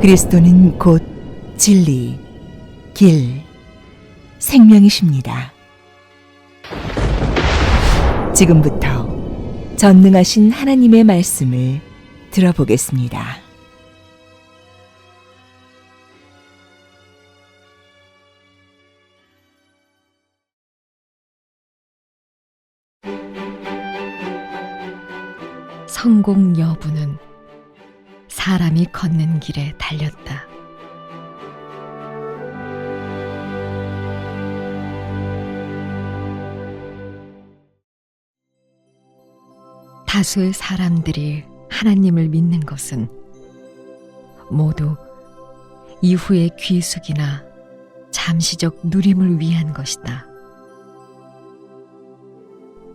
그리스도는 곧 진리, 길, 생명이십니다. 지금부터 전능하신 하나님의 말씀을 들어보겠습니다. 성공 여부는 사람이 걷는 길에 달렸다. 다수의 사람들이 하나님을 믿는 것은 모두 이후의 귀숙이나 잠시적 누림을 위한 것이다.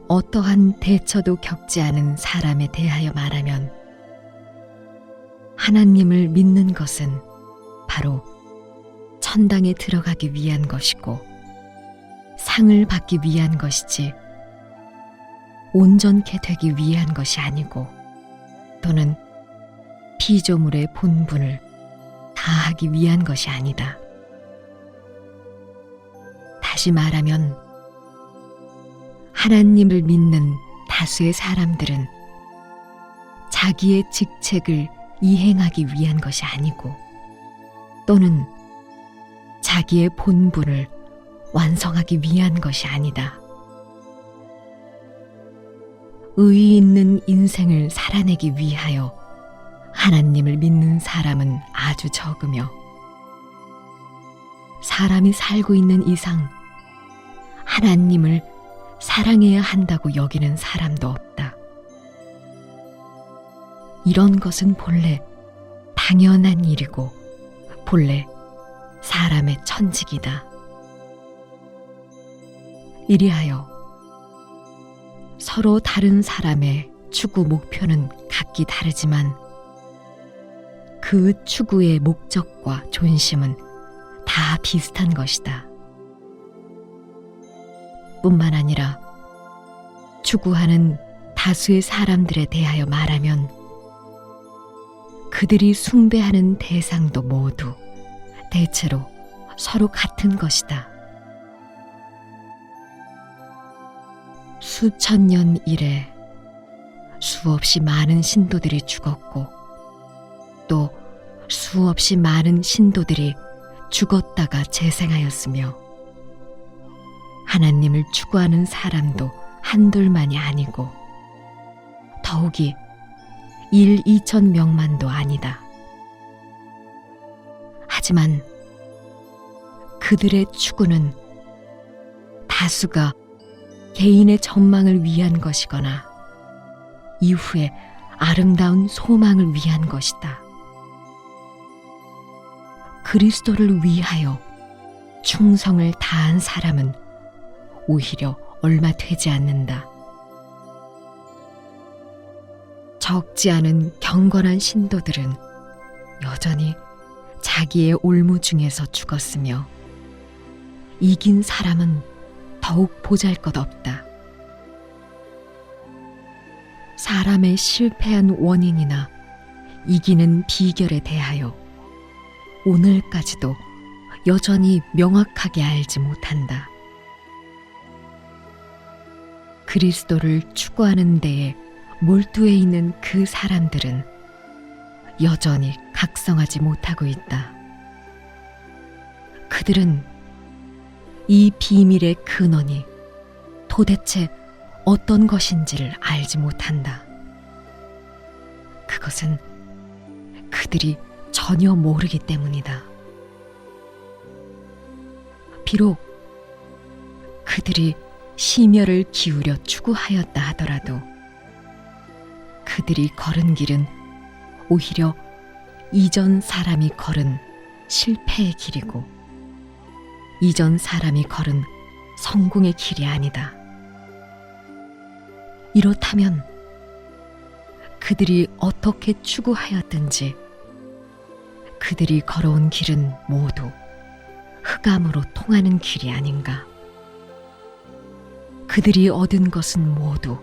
어떠한 대처도 겪지 않은 사람에 대하여 말하면 하나님을 믿는 것은 바로 천당에 들어가기 위한 것이고 상을 받기 위한 것이지 온전케 되기 위한 것이 아니고 또는 피조물의 본분을 다하기 위한 것이 아니다. 다시 말하면 하나님을 믿는 다수의 사람들은 자기의 직책을 이행하기 위한 것이 아니고 또는 자기의 본분을 완성하기 위한 것이 아니다. 의의 있는 인생을 살아내기 위하여 하나님을 믿는 사람은 아주 적으며 사람이 살고 있는 이상 하나님을 사랑해야 한다고 여기는 사람도 없다. 이런 것은 본래 당연한 일이고 본래 사람의 천직이다. 이리하여 서로 다른 사람의 추구 목표는 각기 다르지만 그 추구의 목적과 존심은 다 비슷한 것이다. 뿐만 아니라 추구하는 다수의 사람들에 대하여 말하면 그들이 숭배하는 대상도 모두 대체로 서로 같은 것이다. 수천 년 이래 수없이 많은 신도들이 죽었고 또 수없이 많은 신도들이 죽었다가 재생하였으며 하나님을 추구하는 사람도 한둘만이 아니고 더욱이 1,2,000명만도 아니다. 하지만 그들의 추구는 다수가 개인의 전망을 위한 것이거나 이후에 아름다운 소망을 위한 것이다. 그리스도를 위하여 충성을 다한 사람은 오히려 얼마 되지 않는다. 적지 않은 경건한 신도들은 여전히 자기의 올무 중에서 죽었으며 이긴 사람은 더욱 보잘것없다. 사람의 실패한 원인이나 이기는 비결에 대하여 오늘까지도 여전히 명확하게 알지 못한다. 그리스도를 추구하는 데에 몰두해 있는 그 사람들은 여전히 각성하지 못하고 있다. 그들은 이 비밀의 근원이 도대체 어떤 것인지를 알지 못한다. 그것은 그들이 전혀 모르기 때문이다. 비록 그들이 심혈을 기울여 추구하였다 하더라도 그들이 걸은 길은 오히려 이전 사람이 걸은 실패의 길이고 이전 사람이 걸은 성공의 길이 아니다. 이렇다면 그들이 어떻게 추구하였든지 그들이 걸어온 길은 모두 흑암으로 통하는 길이 아닌가. 그들이 얻은 것은 모두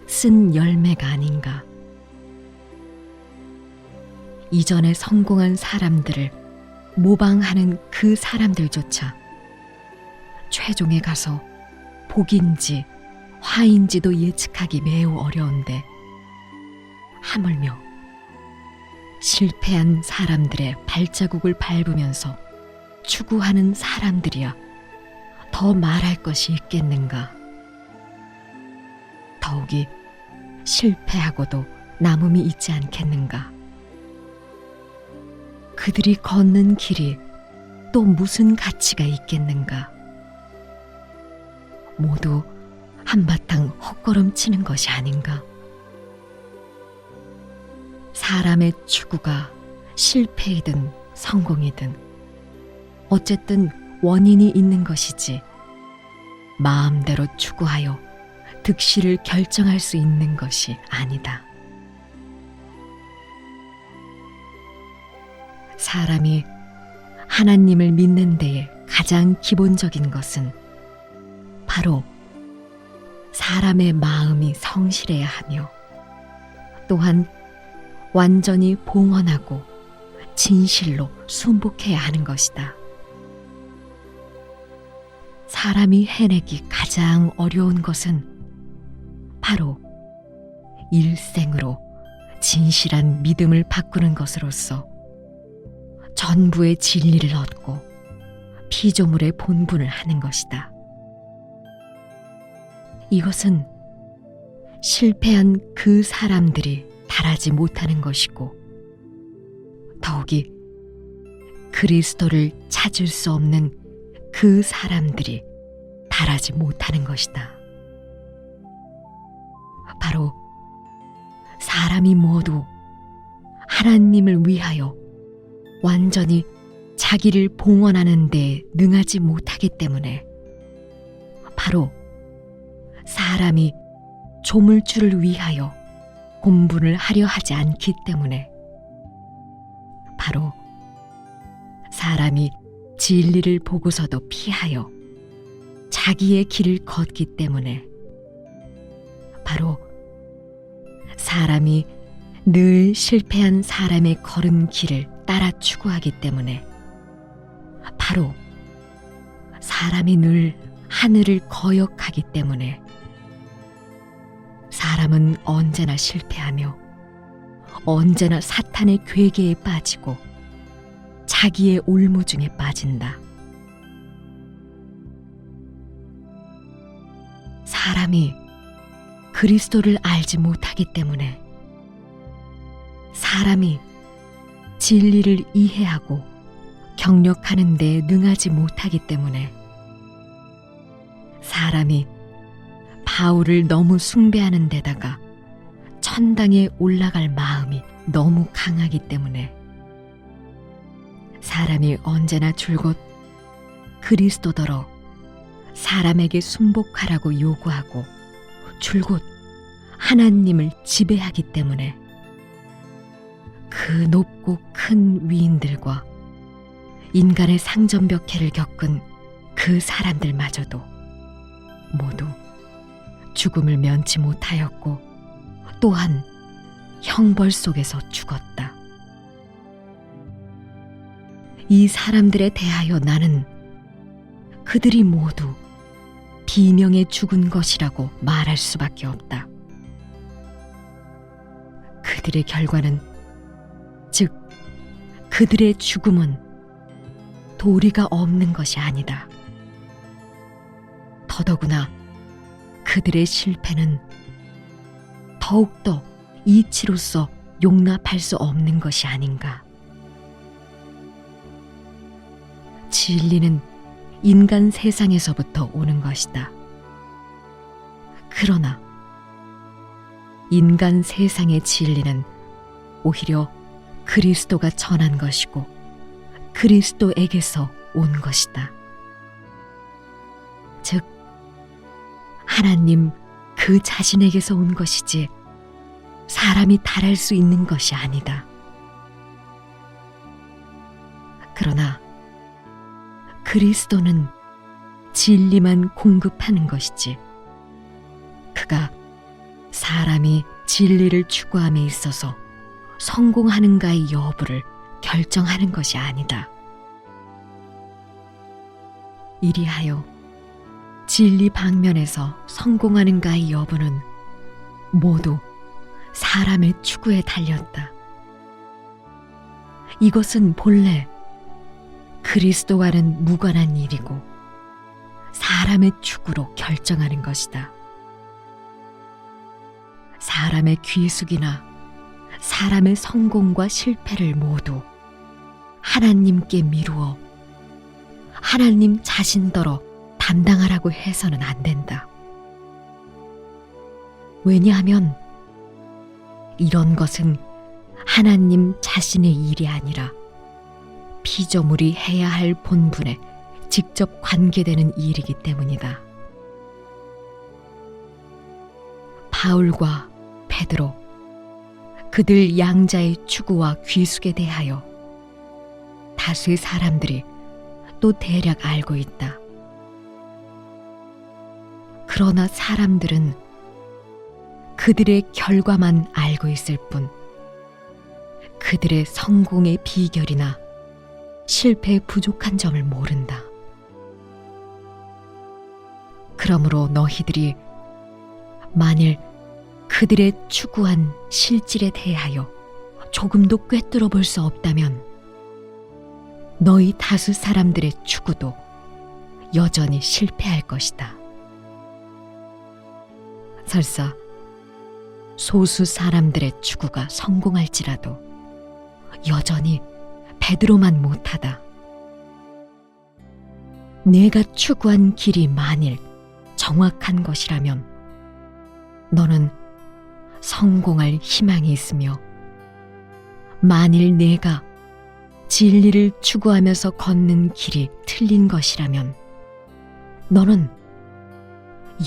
쓴 열매가 아닌가. 이전에 성공한 사람들을 모방하는 그 사람들조차 최종에 가서 복인지 화인지도 예측하기 매우 어려운데, 하물며 실패한 사람들의 발자국을 밟으면서 추구하는 사람들이야 더 말할 것이 있겠는가. 더욱이 실패하고도 남음이 있지 않겠는가. 그들이 걷는 길이 또 무슨 가치가 있겠는가. 모두 한바탕 헛걸음치는 것이 아닌가. 사람의 추구가 실패이든 성공이든 어쨌든 원인이 있는 것이지, 마음대로 추구하여 득실을 결정할 수 있는 것이 아니다. 사람이 하나님을 믿는 데에 가장 기본적인 것은 바로 사람의 마음이 성실해야 하며, 또한 완전히 봉헌하고 진실로 순복해야 하는 것이다. 사람이 해내기 가장 어려운 것은 바로 일생으로 진실한 믿음을 바꾸는 것으로서 전부의 진리를 얻고 피조물의 본분을 하는 것이다. 이것은 실패한 그 사람들이 달하지 못하는 것이고, 더욱이 그리스도를 찾을 수 없는 그 사람들이 달하지 못하는 것이다. 바로 사람이 모두 하나님을 위하여 완전히 자기를 봉헌하는 데 능하지 못하기 때문에, 바로 사람이 조물주를 위하여 본분을 하려 하지 않기 때문에, 바로 사람이 진리를 보고서도 피하여 자기의 길을 걷기 때문에, 바로 사람이 늘 실패한 사람의 걸은 길을 따라 추구하기 때문에, 바로 사람이 늘 하늘을 거역하기 때문에, 사람은 언제나 실패하며 언제나 사탄의 괴계에 빠지고 자기의 올무중에 빠진다. 사람이 그리스도를 알지 못하기 때문에, 사람이 진리를 이해하고 경력하는 데 능하지 못하기 때문에, 사람이 바울을 너무 숭배하는 데다가 천당에 올라갈 마음이 너무 강하기 때문에, 사람이 언제나 줄곧 그리스도더러 사람에게 순복하라고 요구하고 줄곧 하나님을 지배하기 때문에, 그 높고 큰 위인들과 인간의 상전벽해를 겪은 그 사람들마저도 모두 죽음을 면치 못하였고, 또한 형벌 속에서 죽었다. 이 사람들에 대하여 나는 그들이 모두 비명에 죽은 것이라고 말할 수밖에 없다. 그들의 결과는, 즉 그들의 죽음은 도리가 없는 것이 아니다. 더더구나 그들의 실패는 더욱더 이치로서 용납할 수 없는 것이 아닌가. 진리는 인간 세상에서부터 오는 것이다. 그러나 인간 세상의 진리는 오히려 그리스도가 전한 것이고 그리스도에게서 온 것이다. 즉 하나님 그 자신에게서 온 것이지 사람이 달할 수 있는 것이 아니다. 그러나 그리스도는 진리만 공급하는 것이지, 그가 사람이 진리를 추구함에 있어서 성공하는가의 여부를 결정하는 것이 아니다. 이리하여 진리 방면에서 성공하는가의 여부는 모두 사람의 추구에 달렸다. 이것은 본래 그리스도와는 무관한 일이고 사람의 추구로 결정하는 것이다. 사람의 귀숙이나 사람의 성공과 실패를 모두 하나님께 미루어 하나님 자신더러 담당하라고 해서는 안 된다. 왜냐하면 이런 것은 하나님 자신의 일이 아니라 피조물이 해야 할 본분에 직접 관계되는 일이기 때문이다. 바울과 베드로, 그들 양자의 추구와 귀숙에 대하여 다수의 사람들이 또 대략 알고 있다. 그러나 사람들은 그들의 결과만 알고 있을 뿐 그들의 성공의 비결이나 실패의 부족한 점을 모른다. 그러므로 너희들이 만일 그들의 추구한 실질에 대하여 조금도 꿰뚫어 볼 수 없다면 너희 다수 사람들의 추구도 여전히 실패할 것이다. 설사 소수 사람들의 추구가 성공할지라도 여전히 베드로만 못하다. 내가 추구한 길이 만일 정확한 것이라면 너는 성공할 희망이 있으며, 만일 내가 진리를 추구하면서 걷는 길이 틀린 것이라면 너는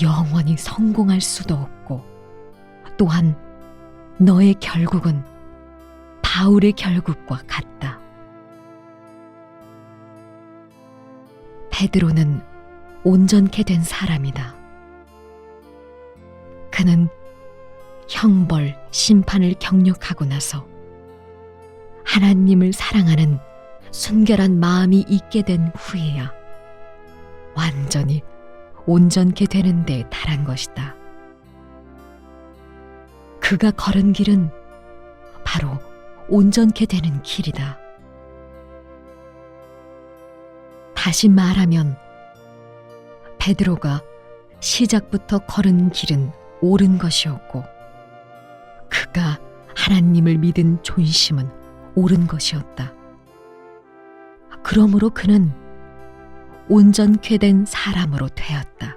영원히 성공할 수도 없고, 또한 너의 결국은 바울의 결국과 같다. 베드로는 온전케 된 사람이다. 그는 형벌, 심판을 경력하고 나서 하나님을 사랑하는 순결한 마음이 있게 된 후에야 완전히 온전케 되는 데 달한 것이다. 그가 걸은 길은 바로 온전케 되는 길이다. 다시 말하면 베드로가 시작부터 걸은 길은 옳은 것이었고, 그가 하나님을 믿은 존심은 옳은 것이었다. 그러므로 그는 온전케 된 사람으로 되었다.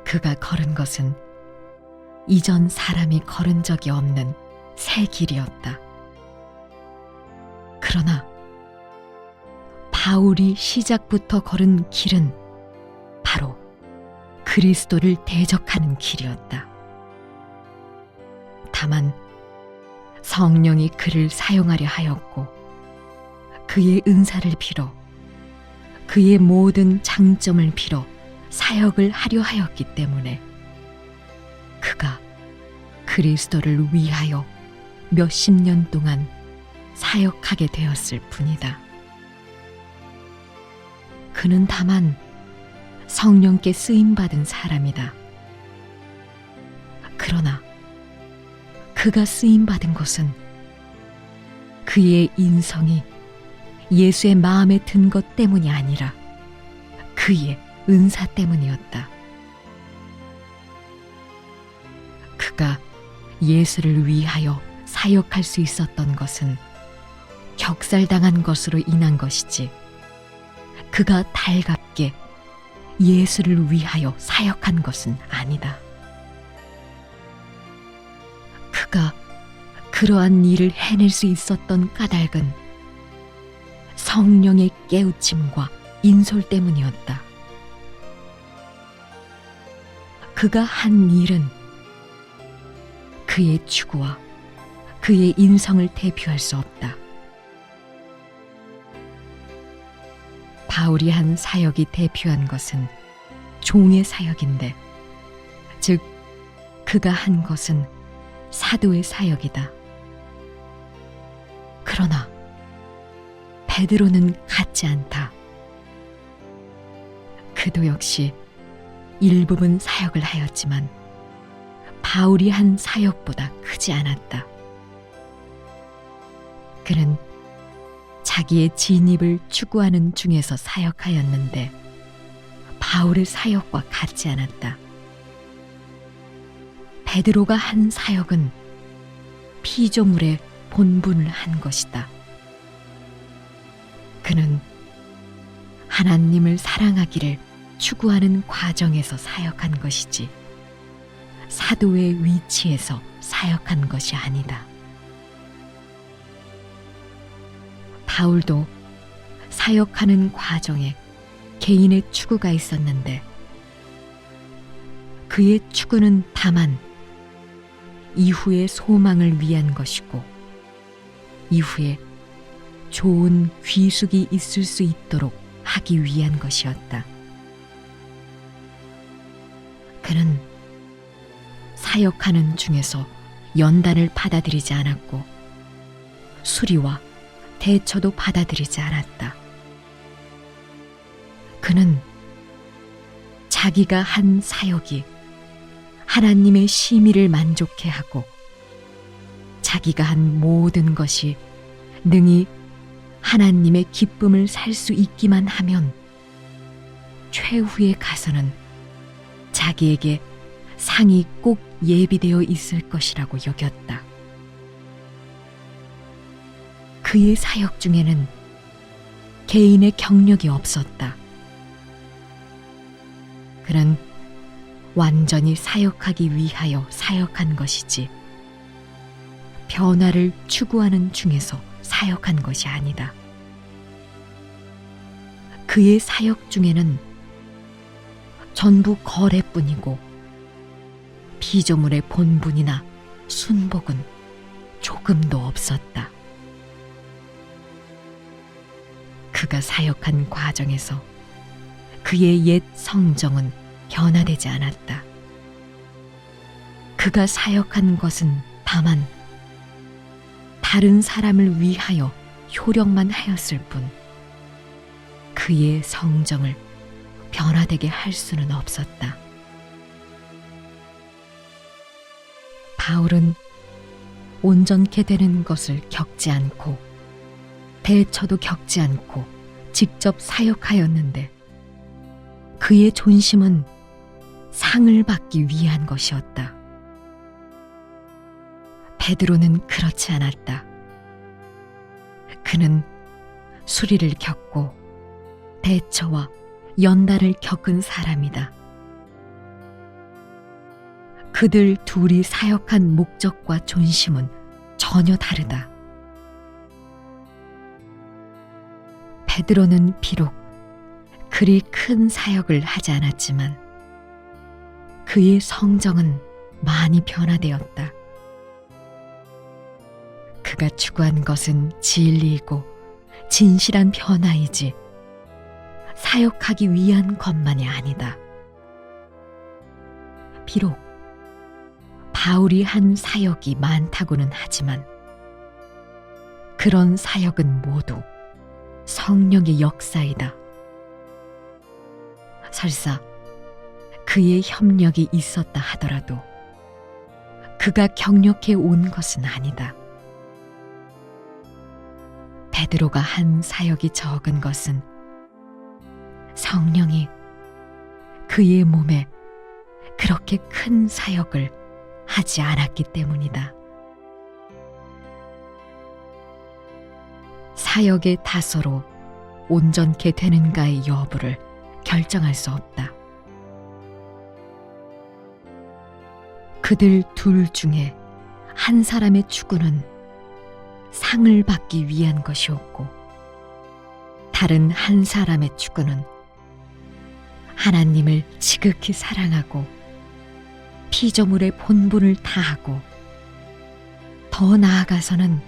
그가 걸은 것은 이전 사람이 걸은 적이 없는 새 길이었다. 그러나 바울이 시작부터 걸은 길은 바로 그리스도를 대적하는 길이었다. 다만 성령이 그를 사용하려 하였고, 그의 은사를 빌어 그의 모든 장점을 빌어 사역을 하려 하였기 때문에 그가 그리스도를 위하여 몇십 년 동안 사역하게 되었을 뿐이다. 그는 다만 성령께 쓰임받은 사람이다. 그러나 그가 쓰임받은 것은 그의 인성이 예수의 마음에 든 것 때문이 아니라 그의 은사 때문이었다. 그가 예수를 위하여 사역할 수 있었던 것은 격살당한 것으로 인한 것이지, 그가 달갑게 예수를 위하여 사역한 것은 아니다. 그가 그러한 일을 해낼 수 있었던 까닭은 성령의 깨우침과 인솔 때문이었다. 그가 한 일은 그의 추구와 그의 인성을 대표할 수 없다. 바울이 한 사역이 대표한 것은 종의 사역인데, 즉 그가 한 것은 사도의 사역이다. 그러나 베드로는 같지 않다. 그도 역시 일부분 사역을 하였지만 바울이 한 사역보다 크지 않았다. 그는 자기의 진입을 추구하는 중에서 사역하였는데 바울의 사역과 같지 않았다. 베드로가 한 사역은 피조물의 본분을 한 것이다. 그는 하나님을 사랑하기를 추구하는 과정에서 사역한 것이지 사도의 위치에서 사역한 것이 아니다. 바울도 사역하는 과정에 개인의 추구가 있었는데 그의 추구는 다만 이후의 소망을 위한 것이고 이후에 좋은 귀숙이 있을 수 있도록 하기 위한 것이었다. 그는 사역하는 중에서 연단을 받아들이지 않았고 수리와 대처도 받아들이지 않았다. 그는 자기가 한 사역이 하나님의 심의를 만족해 하고 자기가 한 모든 것이 능히 하나님의 기쁨을 살 수 있기만 하면 최후에 가서는 자기에게 상이 꼭 예비되어 있을 것이라고 여겼다. 그의 사역 중에는 개인의 경력이 없었다. 그는 완전히 사역하기 위하여 사역한 것이지 변화를 추구하는 중에서 사역한 것이 아니다. 그의 사역 중에는 전부 거래뿐이고 피조물의 본분이나 순복은 조금도 없었다. 그가 사역한 과정에서 그의 옛 성정은 변화되지 않았다. 그가 사역한 것은 다만 다른 사람을 위하여 효력만 하였을 뿐 그의 성정을 변화되게 할 수는 없었다. 바울은 온전케 되는 것을 겪지 않고 대처도 겪지 않고 직접 사역하였는데 그의 존심은 상을 받기 위한 것이었다. 베드로는 그렇지 않았다. 그는 수리를 겪고 대처와 연단을 겪은 사람이다. 그들 둘이 사역한 목적과 존심은 전혀 다르다. 베드로는 비록 그리 큰 사역을 하지 않았지만 그의 성정은 많이 변화되었다. 그가 추구한 것은 진리이고 진실한 변화이지 사역하기 위한 것만이 아니다. 비록 바울이 한 사역이 많다고는 하지만 그런 사역은 모두 성령의 역사이다. 설사 그의 협력이 있었다 하더라도 그가 경력해 온 것은 아니다. 베드로가 한 사역이 적은 것은 성령이 그의 몸에 그렇게 큰 사역을 하지 않았기 때문이다. 사역의 다소로 온전케 되는가의 여부를 결정할 수 없다. 그들 둘 중에 한 사람의 추구는 상을 받기 위한 것이었고 다른 한 사람의 추구는 하나님을 지극히 사랑하고 피조물의 본분을 다하고 더 나아가서는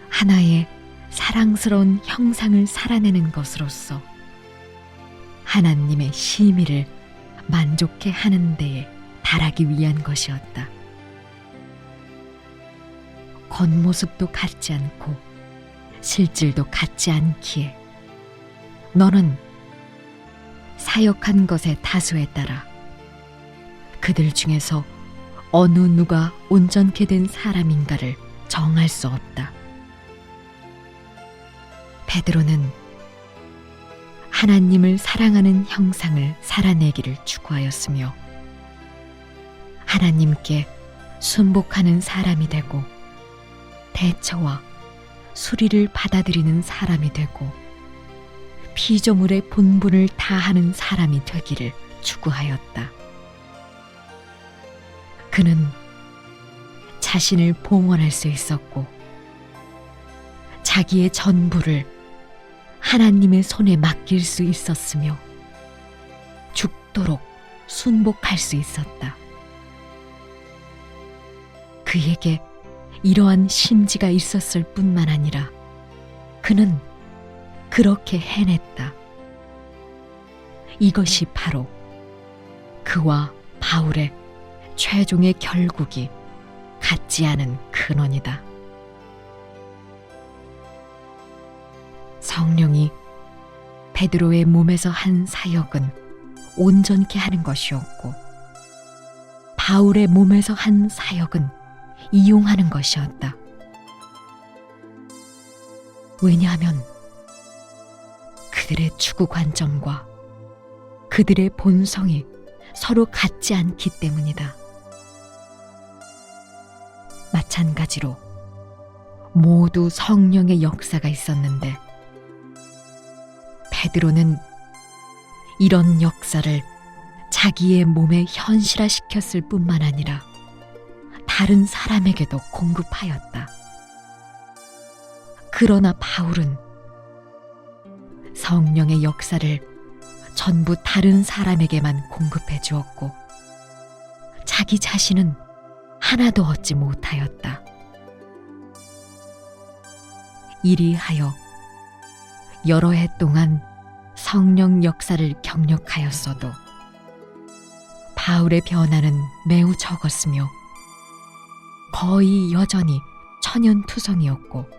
하나의 사랑스러운 형상을 살아내는 것으로서 하나님의 심의를 만족해 하는 데에 달하기 위한 것이었다. 겉모습도 같지 않고 실질도 같지 않기에 너는 사역한 것의 다수에 따라 그들 중에서 어느 누가 온전케 된 사람인가를 정할 수 없다. 베드로는 하나님을 사랑하는 형상을 살아내기를 추구하였으며 하나님께 순복하는 사람이 되고 대처와 수리를 받아들이는 사람이 되고 피조물의 본분을 다하는 사람이 되기를 추구하였다. 그는 자신을 봉헌할 수 있었고 자기의 전부를 하나님의 손에 맡길 수 있었으며 죽도록 순복할 수 있었다. 그에게 이러한 심지가 있었을 뿐만 아니라 그는 그렇게 해냈다. 이것이 바로 그와 바울의 최종의 결국이 같지 않은 근원이다. 성령이 베드로의 몸에서 한 사역은 온전케 하는 것이었고 바울의 몸에서 한 사역은 이용하는 것이었다. 왜냐하면 그들의 추구 관점과 그들의 본성이 서로 같지 않기 때문이다. 마찬가지로 모두 성령의 역사가 있었는데 베드로는 이런 역사를 자기의 몸에 현실화시켰을 뿐만 아니라 다른 사람에게도 공급하였다. 그러나 바울은 성령의 역사를 전부 다른 사람에게만 공급해 주었고 자기 자신은 하나도 얻지 못하였다. 이리하여 여러 해 동안 성령 역사를 경력하였어도 바울의 변화는 매우 적었으며 거의 여전히 천연투성이었고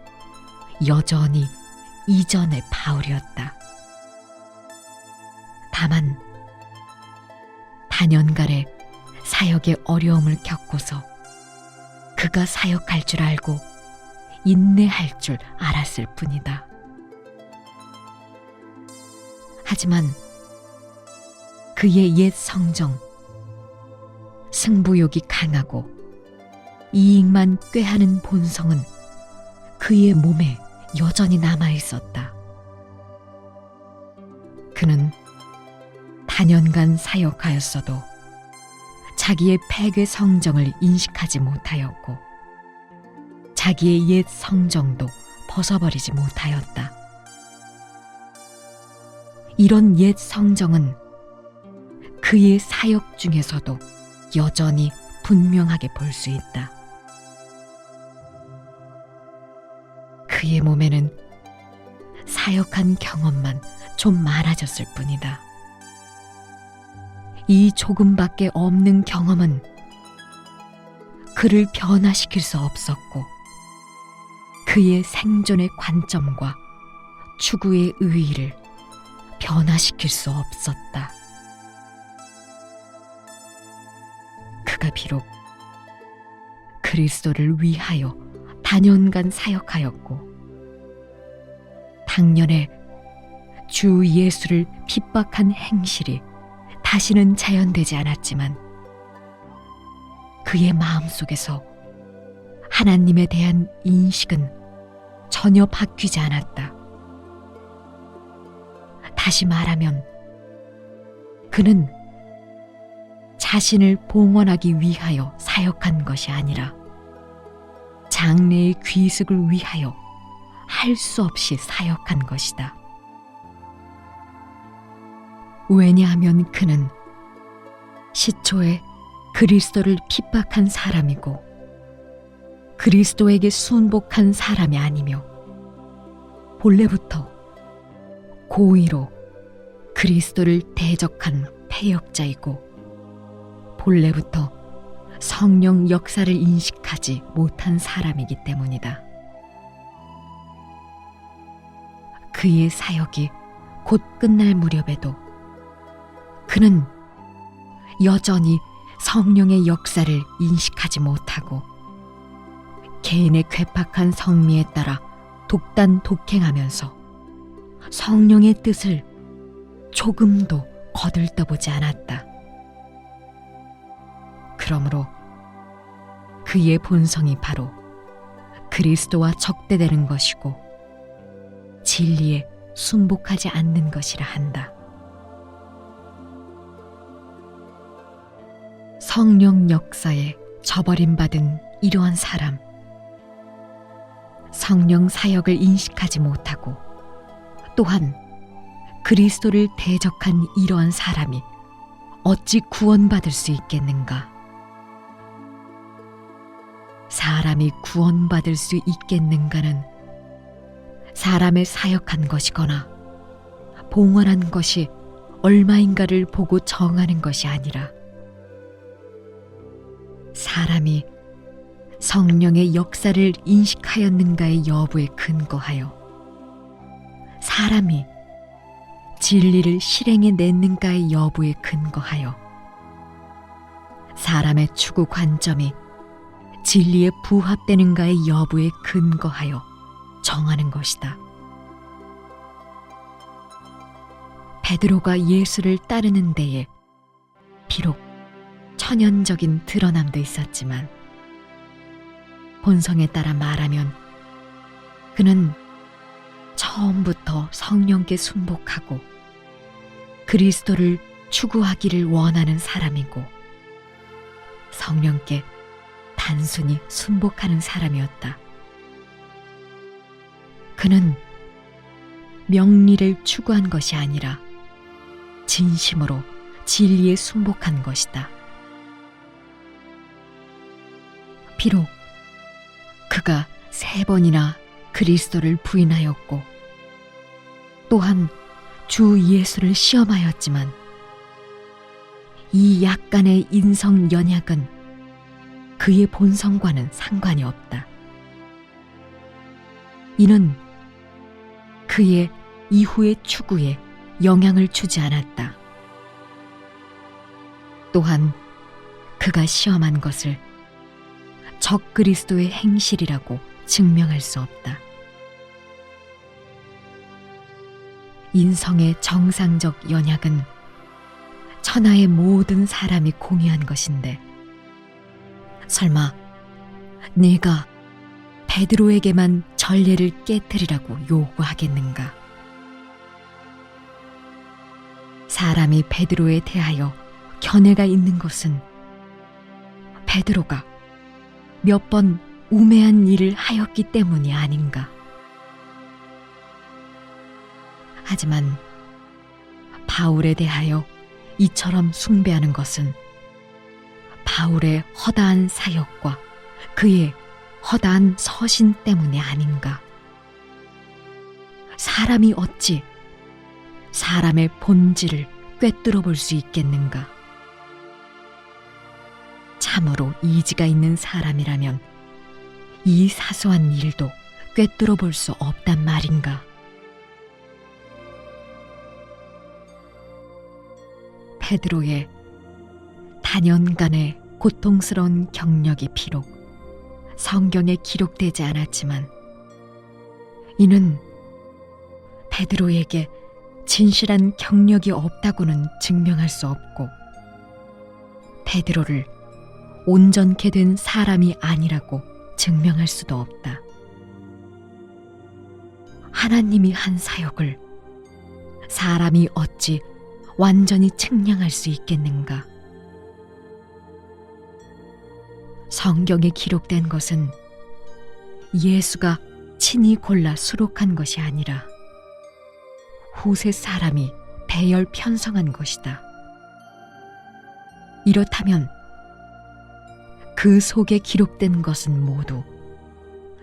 여전히 이전의 바울이었다. 다만 단연간의 사역의 어려움을 겪고서 그가 사역할 줄 알고 인내할 줄 알았을 뿐이다. 하지만 그의 옛 성정, 승부욕이 강하고 이익만 꾀하는 본성은 그의 몸에 여전히 남아있었다. 그는 단연간 사역하였어도 자기의 폐괴 성정을 인식하지 못하였고 자기의 옛 성정도 벗어버리지 못하였다. 이런 옛 성정은 그의 사역 중에서도 여전히 분명하게 볼 수 있다. 그의 몸에는 사역한 경험만 좀 많아졌을 뿐이다. 이 조금밖에 없는 경험은 그를 변화시킬 수 없었고 그의 생존의 관점과 추구의 의의를 변화시킬 수 없었다. 그가 비록 그리스도를 위하여 단연간 사역하였고 당년에 주 예수를 핍박한 행실이 다시는 자연되지 않았지만 그의 마음속에서 하나님에 대한 인식은 전혀 바뀌지 않았다. 다시 말하면 그는 자신을 봉헌하기 위하여 사역한 것이 아니라 장래의 귀숙을 위하여 할 수 없이 사역한 것이다. 왜냐하면 그는 시초에 그리스도를 핍박한 사람이고 그리스도에게 순복한 사람이 아니며 본래부터 고의로 그리스도를 대적한 패역자이고 본래부터 성령 역사를 인식하지 못한 사람이기 때문이다. 그의 사역이 곧 끝날 무렵에도 그는 여전히 성령의 역사를 인식하지 못하고 개인의 괴팍한 성미에 따라 독단독행하면서 성령의 뜻을 조금도 거들떠보지 않았다. 그러므로 그의 본성이 바로 그리스도와 적대되는 것이고 진리에 순복하지 않는 것이라 한다. 성령 역사에 저버림받은 이러한 사람, 성령 사역을 인식하지 못하고 또한 그리스도를 대적한 이러한 사람이 어찌 구원받을 수 있겠는가? 사람이 구원받을 수 있겠는가는 사람의 사역한 것이거나 봉헌한 것이 얼마인가를 보고 정하는 것이 아니라 사람이 성령의 역사를 인식하였는가의 여부에 근거하여 사람이 진리를 실행해 냈는가의 여부에 근거하여 사람의 추구 관점이 진리에 부합되는가의 여부에 근거하여 정하는 것이다. 베드로가 예수를 따르는 데에 비록 천연적인 드러남도 있었지만 본성에 따라 말하면 그는 처음부터 성령께 순복하고 그리스도를 추구하기를 원하는 사람이고 성령께 단순히 순복하는 사람이었다. 그는 명리를 추구한 것이 아니라 진심으로 진리에 순복한 것이다. 비록 그가 3번이나 그리스도를 부인하였고 또한 주 예수를 시험하였지만 이 약간의 인성 연약은 그의 본성과는 상관이 없다. 이는 그의 이후의 추구에 영향을 주지 않았다. 또한 그가 시험한 것을 적 그리스도의 행실이라고 증명할 수 없다. 인성의 정상적 연약은 천하의 모든 사람이 공유한 것인데 설마 내가 베드로에게만 전례를 깨뜨리라고 요구하겠는가? 사람이 베드로에 대하여 견해가 있는 것은 베드로가 몇 번 우매한 일을 하였기 때문이 아닌가? 하지만 바울에 대하여 이처럼 숭배하는 것은 바울의 허다한 사역과 그의 허다한 서신 때문이 아닌가? 사람이 어찌 사람의 본질을 꿰뚫어 볼 수 있겠는가? 참으로 이지가 있는 사람이라면 이 사소한 일도 꿰뚫어 볼 수 없단 말인가? 베드로의 단연간의 고통스러운 경력이 비록 성경에 기록되지 않았지만 이는 베드로에게 진실한 경력이 없다고는 증명할 수 없고 베드로를 온전케 된 사람이 아니라고 증명할 수도 없다. 하나님이 한 사역을 사람이 어찌 완전히 측량할 수 있겠는가? 성경에 기록된 것은 예수가 친히 골라 수록한 것이 아니라 후세 사람이 배열 편성한 것이다. 이렇다면 그 속에 기록된 것은 모두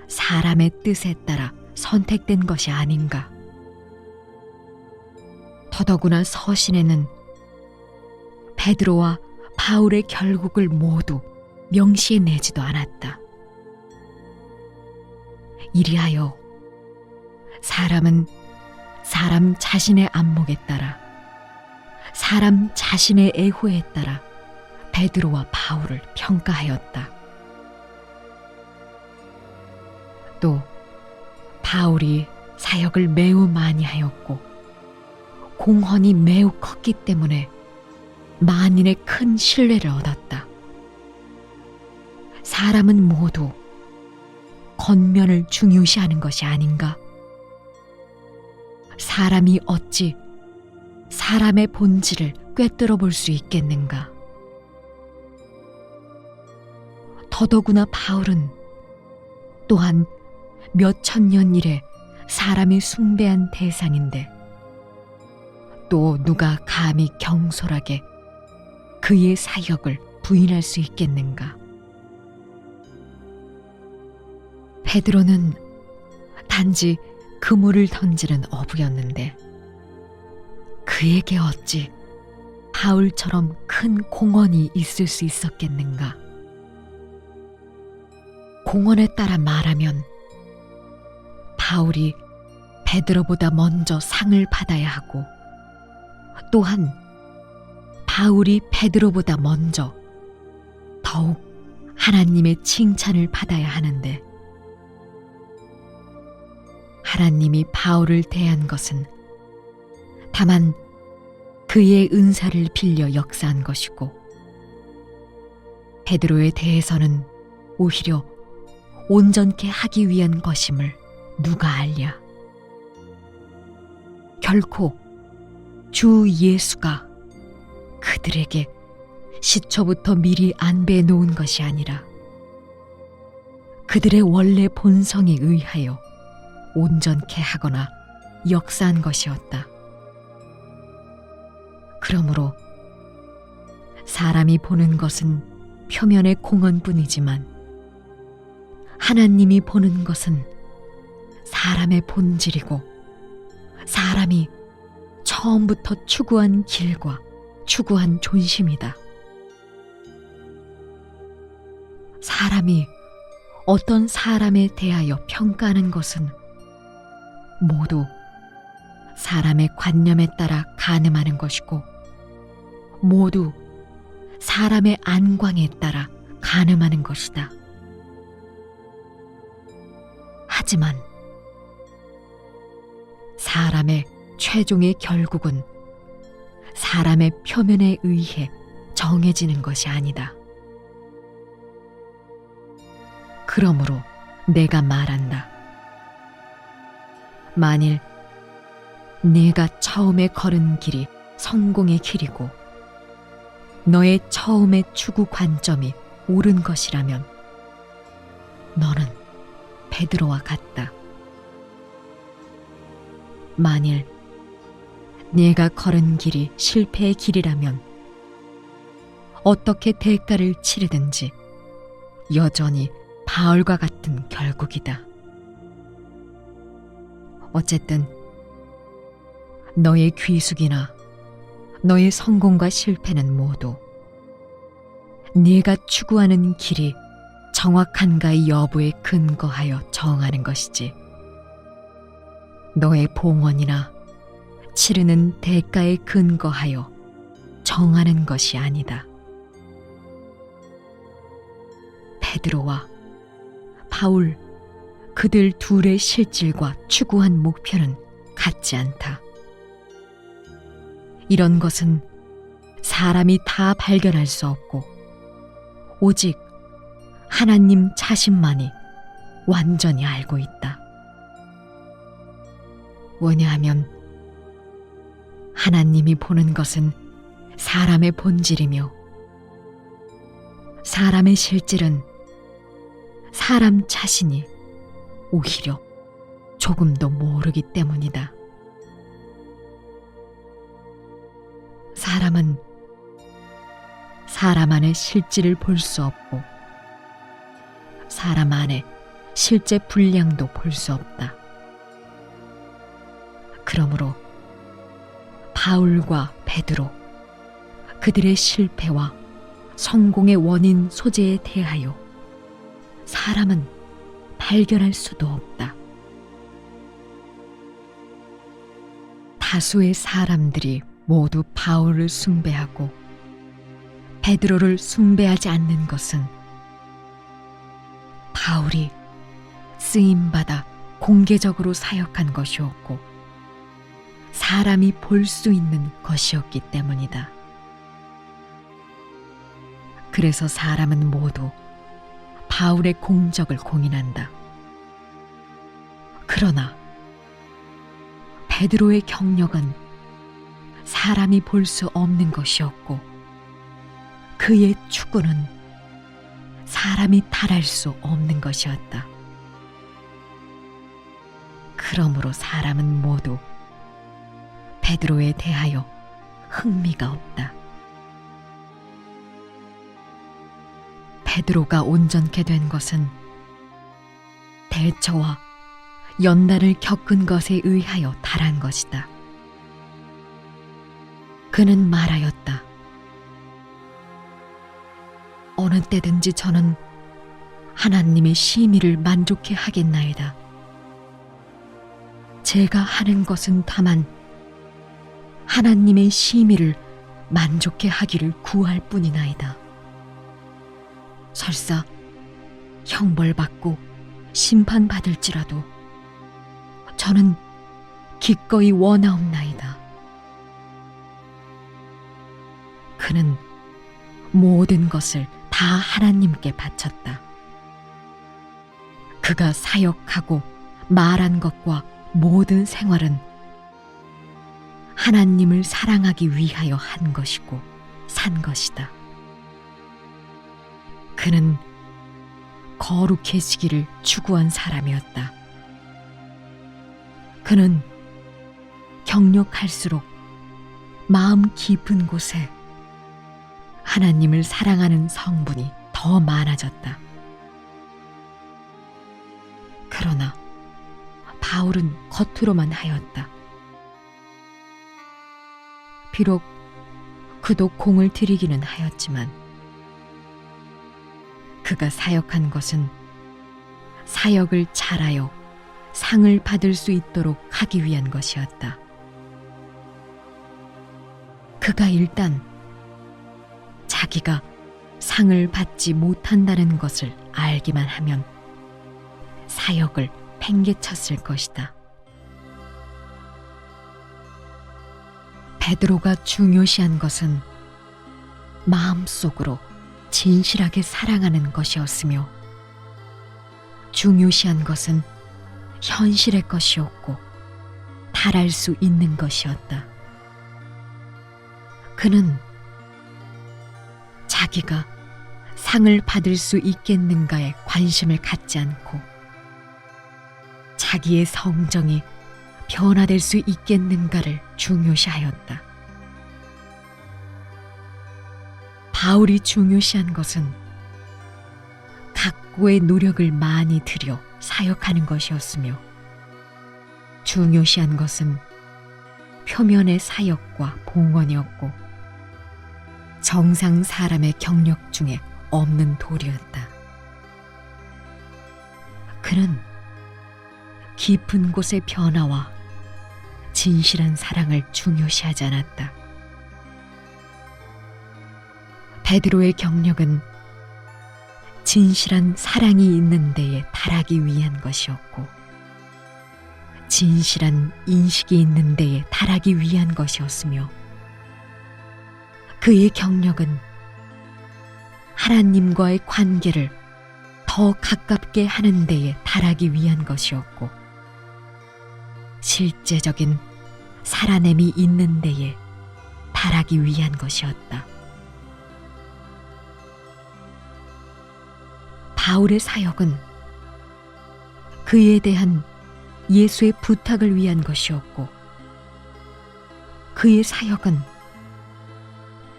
사람의 뜻에 따라 선택된 것이 아닌가? 더더구나 서신에는 베드로와 바울의 결국을 모두 명시해 내지도 않았다. 이리하여 사람은 사람 자신의 안목에 따라, 사람 자신의 애호에 따라 베드로와 바울을 평가하였다. 또 바울이 사역을 매우 많이 하였고 공헌이 매우 컸기 때문에 만인의 큰 신뢰를 얻었다. 사람은 모두 겉면을 중요시하는 것이 아닌가? 사람이 어찌 사람의 본질을 꿰뚫어 볼 수 있겠는가? 더더구나 바울은 또한 몇 천년 이래 사람이 숭배한 대상인데 또 누가 감히 경솔하게 그의 사역을 부인할 수 있겠는가? 베드로는 단지 그물을 던지는 어부였는데 그에게 어찌 바울처럼 큰 공헌이 있을 수 있었겠는가? 공헌에 따라 말하면 바울이 베드로보다 먼저 상을 받아야 하고 또한 바울이 베드로보다 먼저 더욱 하나님의 칭찬을 받아야 하는데 하나님이 바울을 대한 것은 다만 그의 은사를 빌려 역사한 것이고 베드로에 대해서는 오히려 온전케 하기 위한 것임을 누가 알랴? 결코 주 예수가 그들에게 시초부터 미리 안배해 놓은 것이 아니라 그들의 원래 본성에 의하여 온전케 하거나 역사한 것이었다. 그러므로 사람이 보는 것은 표면의 공헌뿐이지만 하나님이 보는 것은 사람의 본질이고 사람이 처음부터 추구한 길과 추구한 존심이다. 사람이 어떤 사람에 대하여 평가하는 것은 모두 사람의 관념에 따라 가늠하는 것이고 모두 사람의 안광에 따라 가늠하는 것이다. 하지만 사람의 최종의 결국은 사람의 표면에 의해 정해지는 것이 아니다. 그러므로 내가 말한다. 만일 네가 처음에 걸은 길이 성공의 길이고 너의 처음의 추구 관점이 옳은 것이라면 너는 베드로와 같다. 만일 네가 걸은 길이 실패의 길이라면 어떻게 대가를 치르든지 여전히 바울과 같은 결국이다. 어쨌든 너의 귀숙이나 너의 성공과 실패는 모두 네가 추구하는 길이 정확한가의 여부에 근거하여 정하는 것이지 너의 봉헌이나 치르는 대가에 근거하여 정하는 것이 아니다. 베드로와 바울 그들 둘의 실질과 추구한 목표는 같지 않다. 이런 것은 사람이 다 발견할 수 없고 오직 하나님 자신만이 완전히 알고 있다. 왜냐하면 하나님이 보는 것은 사람의 본질이며 사람의 실질은 사람 자신이 오히려 조금도 모르기 때문이다. 사람은 사람 안의 실질을 볼 수 없고 사람 안의 실제 분량도 볼 수 없다. 그러므로 바울과 베드로 그들의 실패와 성공의 원인 소재에 대하여 사람은 발견할 수도 없다. 다수의 사람들이 모두 바울을 숭배하고 베드로를 숭배하지 않는 것은 바울이 쓰임받아 공개적으로 사역한 것이었고 사람이 볼 수 있는 것이었기 때문이다. 그래서 사람은 모두 바울의 공적을 공인한다. 그러나 베드로의 경력은 사람이 볼 수 없는 것이었고 그의 추구는 사람이 달할 수 없는 것이었다. 그러므로 사람은 모두 베드로에 대하여 흥미가 없다. 베드로가 온전케 된 것은 대처와 연단을 겪은 것에 의하여 달한 것이다. 그는 말하였다. 어느 때든지 저는 하나님의 심의를 만족해 하겠나이다. 제가 하는 것은 다만 하나님의 심의를 만족해 하기를 구할 뿐이나이다. 설사 형벌받고 심판받을지라도 저는 기꺼이 원하옵나이다. 그는 모든 것을 다 하나님께 바쳤다. 그가 사역하고 말한 것과 모든 생활은 하나님을 사랑하기 위하여 한 것이고 산 것이다. 그는 거룩해지기를 추구한 사람이었다. 그는 경력할수록 마음 깊은 곳에 하나님을 사랑하는 성분이 더 많아졌다. 그러나 바울은 겉으로만 하였다. 비록 그도 공을 들이기는 하였지만 그가 사역한 것은 사역을 잘하여 상을 받을 수 있도록 하기 위한 것이었다. 그가 일단 자기가 상을 받지 못한다는 것을 알기만 하면 사역을 팽개쳤을 것이다. 베드로가 중요시한 것은 마음속으로 진실하게 사랑하는 것이었으며 중요시한 것은 현실의 것이었고 달할 수 있는 것이었다. 그는 자기가 상을 받을 수 있겠는가에 관심을 갖지 않고 자기의 성정이 변화될 수 있겠는가를 중요시하였다. 바울이 중요시한 것은 각고의 노력을 많이 들여 사역하는 것이었으며 중요시한 것은 표면의 사역과 봉헌이었고 정상 사람의 경력 중에 없는 도리였다. 그는 깊은 곳의 변화와 진실한 사랑을 중요시하지 않았다. 베드로의 경력은 진실한 사랑이 있는 데에 달하기 위한 것이었고 진실한 인식이 있는 데에 달하기 위한 것이었으며 그의 경력은 하나님과의 관계를 더 가깝게 하는 데에 달하기 위한 것이었고 실제적인 살아냄이 있는 데에 달하기 위한 것이었다. 바울의 사역은 그에 대한 예수의 부탁을 위한 것이었고 그의 사역은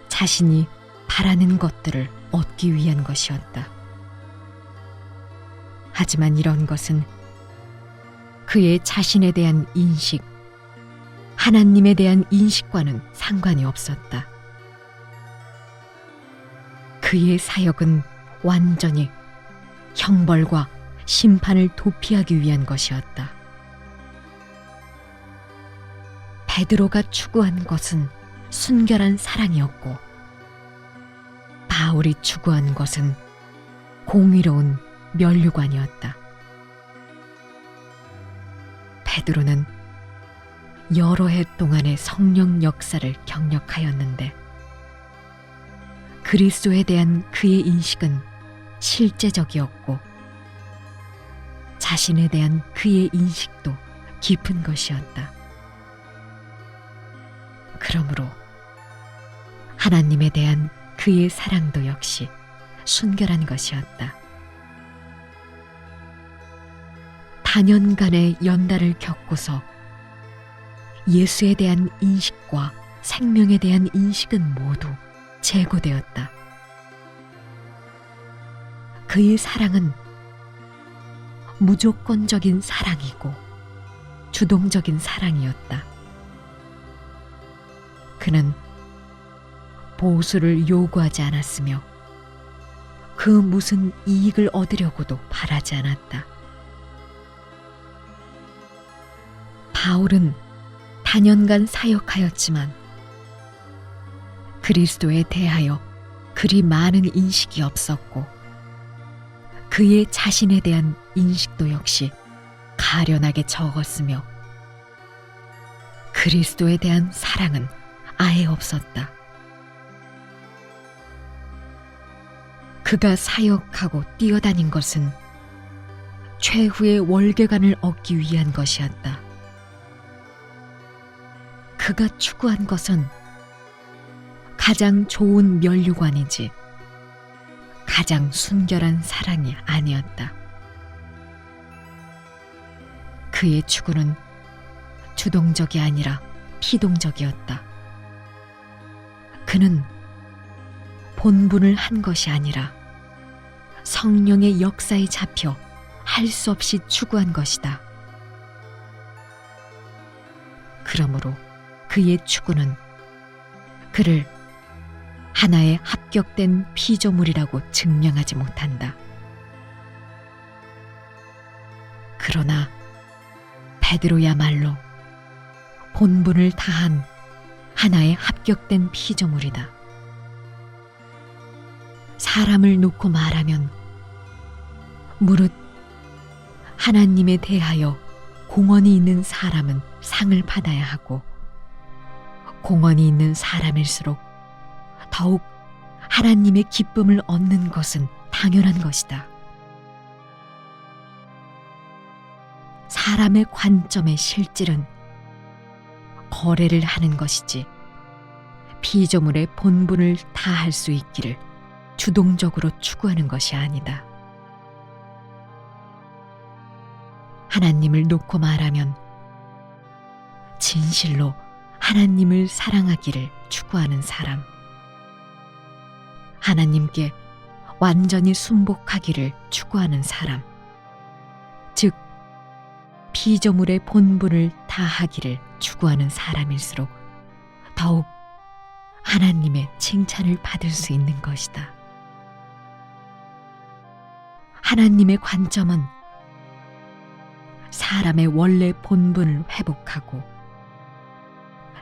자신이 바라는 것들을 얻기 위한 것이었다. 하지만 이런 것은 그의 자신에 대한 인식, 하나님에 대한 인식과는 상관이 없었다. 그의 사역은 완전히 형벌과 심판을 도피하기 위한 것이었다. 베드로가 추구한 것은 순결한 사랑이었고, 바울이 추구한 것은 공의로운 면류관이었다. 베드로는 여러 해 동안의 성령 역사를 경력하였는데, 그리스도에 대한 그의 인식은 실제적이었고, 자신에 대한 그의 인식도 깊은 것이었다. 그러므로 하나님에 대한 그의 사랑도 역시 순결한 것이었다. 다년간의 연단을 겪고서 예수에 대한 인식과 생명에 대한 인식은 모두 제고되었다. 그의 사랑은 무조건적인 사랑이고 주동적인 사랑이었다. 그는 보수를 요구하지 않았으며 그 무슨 이익을 얻으려고도 바라지 않았다. 바울은 다년간 사역하였지만 그리스도에 대하여 그리 많은 인식이 없었고, 그의 자신에 대한 인식도 역시 가련하게 적었으며, 그리스도에 대한 사랑은 아예 없었다. 그가 사역하고 뛰어다닌 것은 최후의 월계관을 얻기 위한 것이었다. 그가 추구한 것은 가장 좋은 면류관이지 가장 순결한 사랑이 아니었다. 그의 추구는 주동적이 아니라 피동적이었다. 그는 본분을 한 것이 아니라 성령의 역사에 잡혀 할 수 없이 추구한 것이다. 그러므로 그의 추구는 그를 하나의 합격된 피조물이라고 증명하지 못한다. 그러나 베드로야말로 본분을 다한 하나의 합격된 피조물이다. 사람을 놓고 말하면 무릇 하나님에 대하여 공헌이 있는 사람은 상을 받아야 하고, 공헌이 있는 사람일수록 더욱 하나님의 기쁨을 얻는 것은 당연한 것이다. 사람의 관점의 실질은 거래를 하는 것이지 피조물의 본분을 다할 수 있기를 주동적으로 추구하는 것이 아니다. 하나님을 놓고 말하면 진실로 하나님을 사랑하기를 추구하는 사람, 하나님께 완전히 순복하기를 추구하는 사람, 즉 피조물의 본분을 다하기를 추구하는 사람일수록 더욱 하나님의 칭찬을 받을 수 있는 것이다. 하나님의 관점은 사람의 원래 본분을 회복하고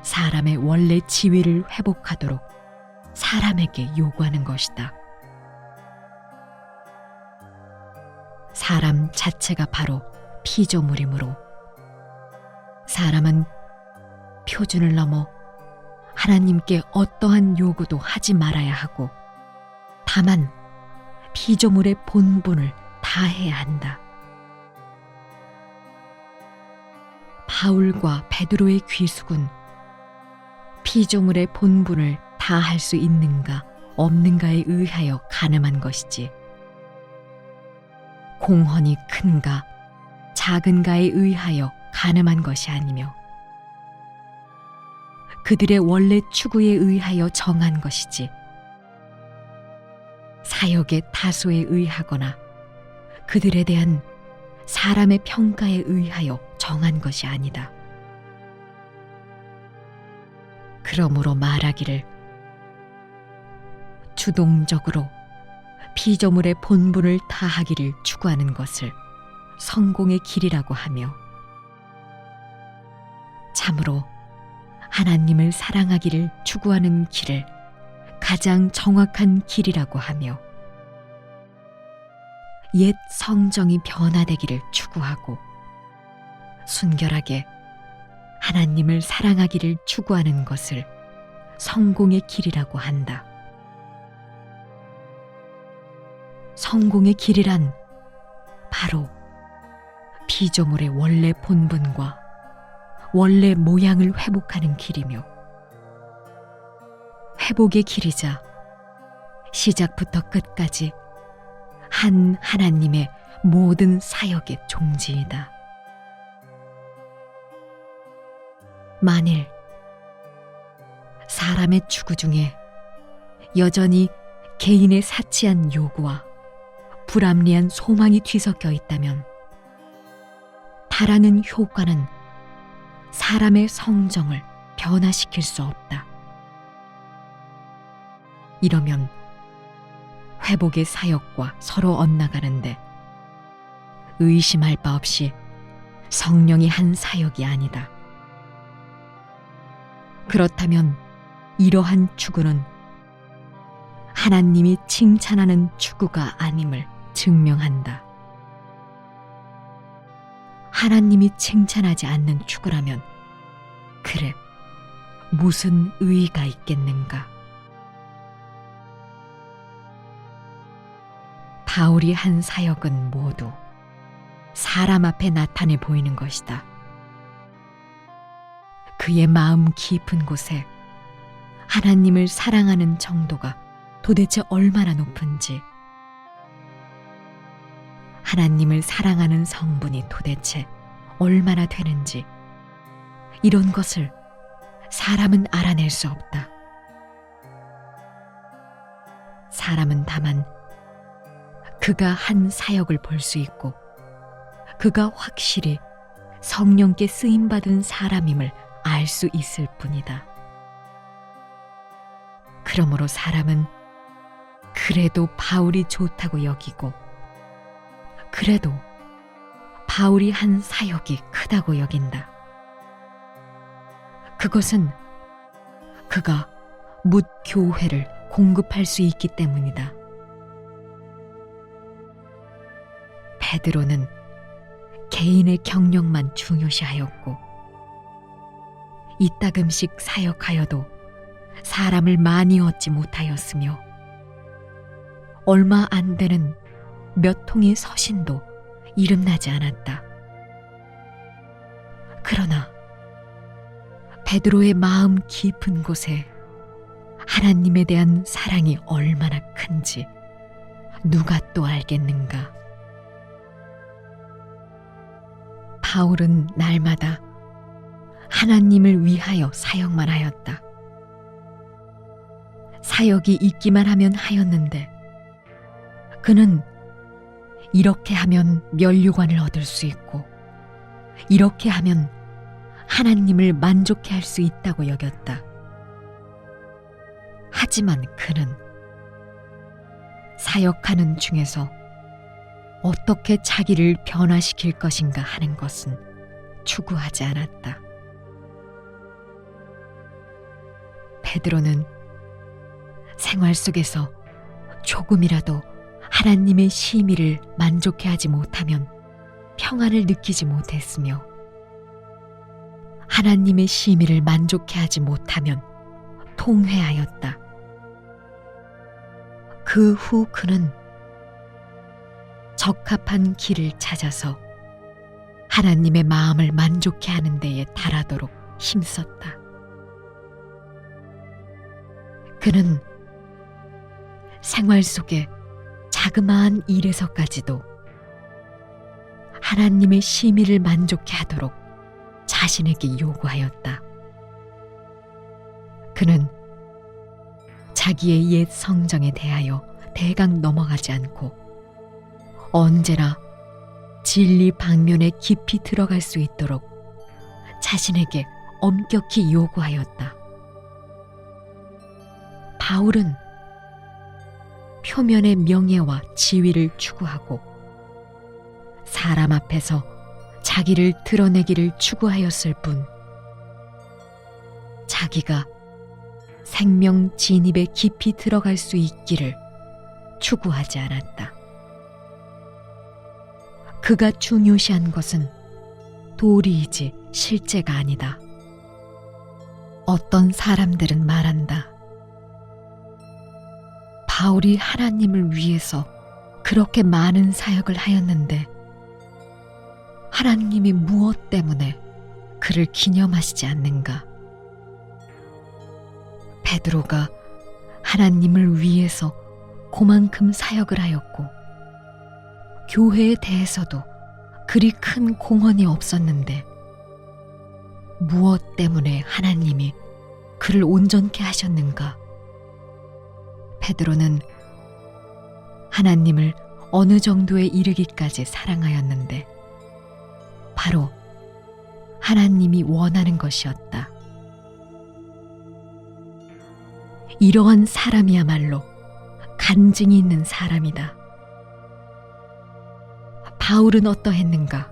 사람의 원래 지위를 회복하도록 사람에게 요구하는 것이다. 사람 자체가 바로 피조물이므로 사람은 표준을 넘어 하나님께 어떠한 요구도 하지 말아야 하고, 다만 피조물의 본분을 다해야 한다. 바울과 베드로의 귀숙은 피조물의 본분을 다할 수 있는가 없는가에 의하여 가늠한 것이지, 공헌이 큰가 작은가에 의하여 가늠한 것이 아니며, 그들의 원래 추구에 의하여 정한 것이지 사역의 다소에 의하거나 그들에 대한 사람의 평가에 의하여 정한 것이 아니다. 그러므로 말하기를 주동적으로 피조물의 본분을 다하기를 추구하는 것을 성공의 길이라고 하며, 참으로 하나님을 사랑하기를 추구하는 길을 가장 정확한 길이라고 하며, 옛 성정이 변화되기를 추구하고 순결하게 하나님을 사랑하기를 추구하는 것을 성공의 길이라고 한다. 성공의 길이란 바로 피조물의 원래 본분과 원래 모양을 회복하는 길이며, 회복의 길이자 시작부터 끝까지 한 하나님의 모든 사역의 종지이다. 만일 사람의 추구 중에 여전히 개인의 사치한 요구와 불합리한 소망이 뒤섞여 있다면 바라는 효과는 사람의 성정을 변화시킬 수 없다. 이러면 회복의 사역과 서로 엇나가는데 의심할 바 없이 성령이 한 사역이 아니다. 그렇다면 이러한 추구는 하나님이 칭찬하는 추구가 아님을 증명한다. 하나님이 칭찬하지 않는 추구라면 그래 무슨 의의가 있겠는가? 바울이 한 사역은 모두 사람 앞에 나타내 보이는 것이다. 그의 마음 깊은 곳에 하나님을 사랑하는 정도가 도대체 얼마나 높은지, 하나님을 사랑하는 성분이 도대체 얼마나 되는지, 이런 것을 사람은 알아낼 수 없다. 사람은 다만 그가 한 사역을 볼 수 있고 그가 확실히 성령께 쓰임받은 사람임을 알 수 있을 뿐이다. 그러므로 사람은 그래도 바울이 좋다고 여기고, 그래도 바울이 한 사역이 크다고 여긴다. 그것은 그가 뭇 교회를 공급할 수 있기 때문이다. 베드로는 개인의 경력만 중요시하였고 이따금씩 사역하여도 사람을 많이 얻지 못하였으며 얼마 안 되는 몇 통의 서신도 이름나지 않았다. 그러나 베드로의 마음 깊은 곳에 하나님에 대한 사랑이 얼마나 큰지 누가 또 알겠는가? 바울은 날마다 하나님을 위하여 사역만 하였다. 사역이 있기만 하면 하였는데 그는 이렇게 하면 면류관을 얻을 수 있고 이렇게 하면 하나님을 만족해 할 수 있다고 여겼다. 하지만 그는 사역하는 중에서 어떻게 자기를 변화시킬 것인가 하는 것은 추구하지 않았다. 베드로는 생활 속에서 조금이라도 하나님의 심의를 만족해 하지 못하면 평안을 느끼지 못했으며 하나님의 심의를 만족해 하지 못하면 통회하였다. 그 후 그는 적합한 길을 찾아서 하나님의 마음을 만족해 하는 데에 달하도록 힘썼다. 그는 생활 속에 자그마한 일에서까지도 하나님의 심의를 만족해 하도록 자신에게 요구하였다. 그는 자기의 옛 성정에 대하여 대강 넘어가지 않고 언제나 진리 방면에 깊이 들어갈 수 있도록 자신에게 엄격히 요구하였다. 바울은 표면의 명예와 지위를 추구하고 사람 앞에서 자기를 드러내기를 추구하였을 뿐 자기가 생명 진입에 깊이 들어갈 수 있기를 추구하지 않았다. 그가 중요시한 것은 도리이지 실제가 아니다. 어떤 사람들은 말한다. 바울이 하나님을 위해서 그렇게 많은 사역을 하였는데 하나님이 무엇 때문에 그를 기념하시지 않는가? 베드로가 하나님을 위해서 그만큼 사역을 하였고 교회에 대해서도 그리 큰 공헌이 없었는데 무엇 때문에 하나님이 그를 온전케 하셨는가? 베드로는 하나님을 어느 정도에 이르기까지 사랑하였는데 바로 하나님이 원하는 것이었다. 이러한 사람이야말로 간증이 있는 사람이다. 바울은 어떠했는가?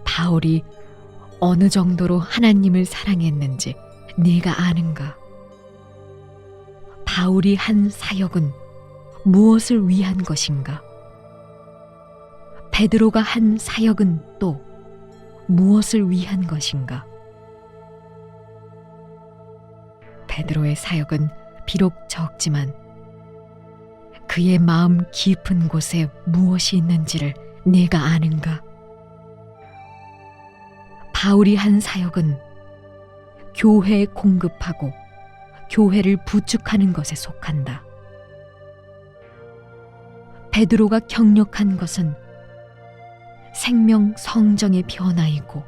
바울이 어느 정도로 하나님을 사랑했는지 네가 아는가? 바울이 한 사역은 무엇을 위한 것인가? 베드로가 한 사역은 또 무엇을 위한 것인가? 베드로의 사역은 비록 적지만 그의 마음 깊은 곳에 무엇이 있는지를 네가 아는가? 바울이 한 사역은 교회에 공급하고 교회를 부축하는 것에 속한다. 베드로가 경력한 것은 생명 성정의 변화이고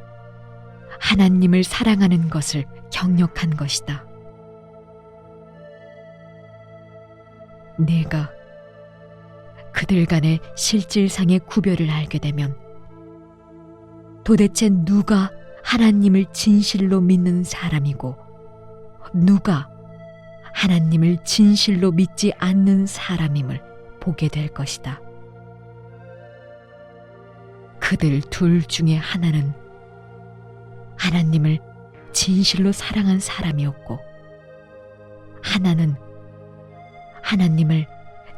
하나님을 사랑하는 것을 경력한 것이다. 내가 그들 간의 실질상의 구별을 알게 되면 도대체 누가 하나님을 진실로 믿는 사람이고 누가 하나님을 진실로 믿지 않는 사람임을 보게 될 것이다. 그들 둘 중에 하나는 하나님을 진실로 사랑한 사람이었고 하나는 하나님을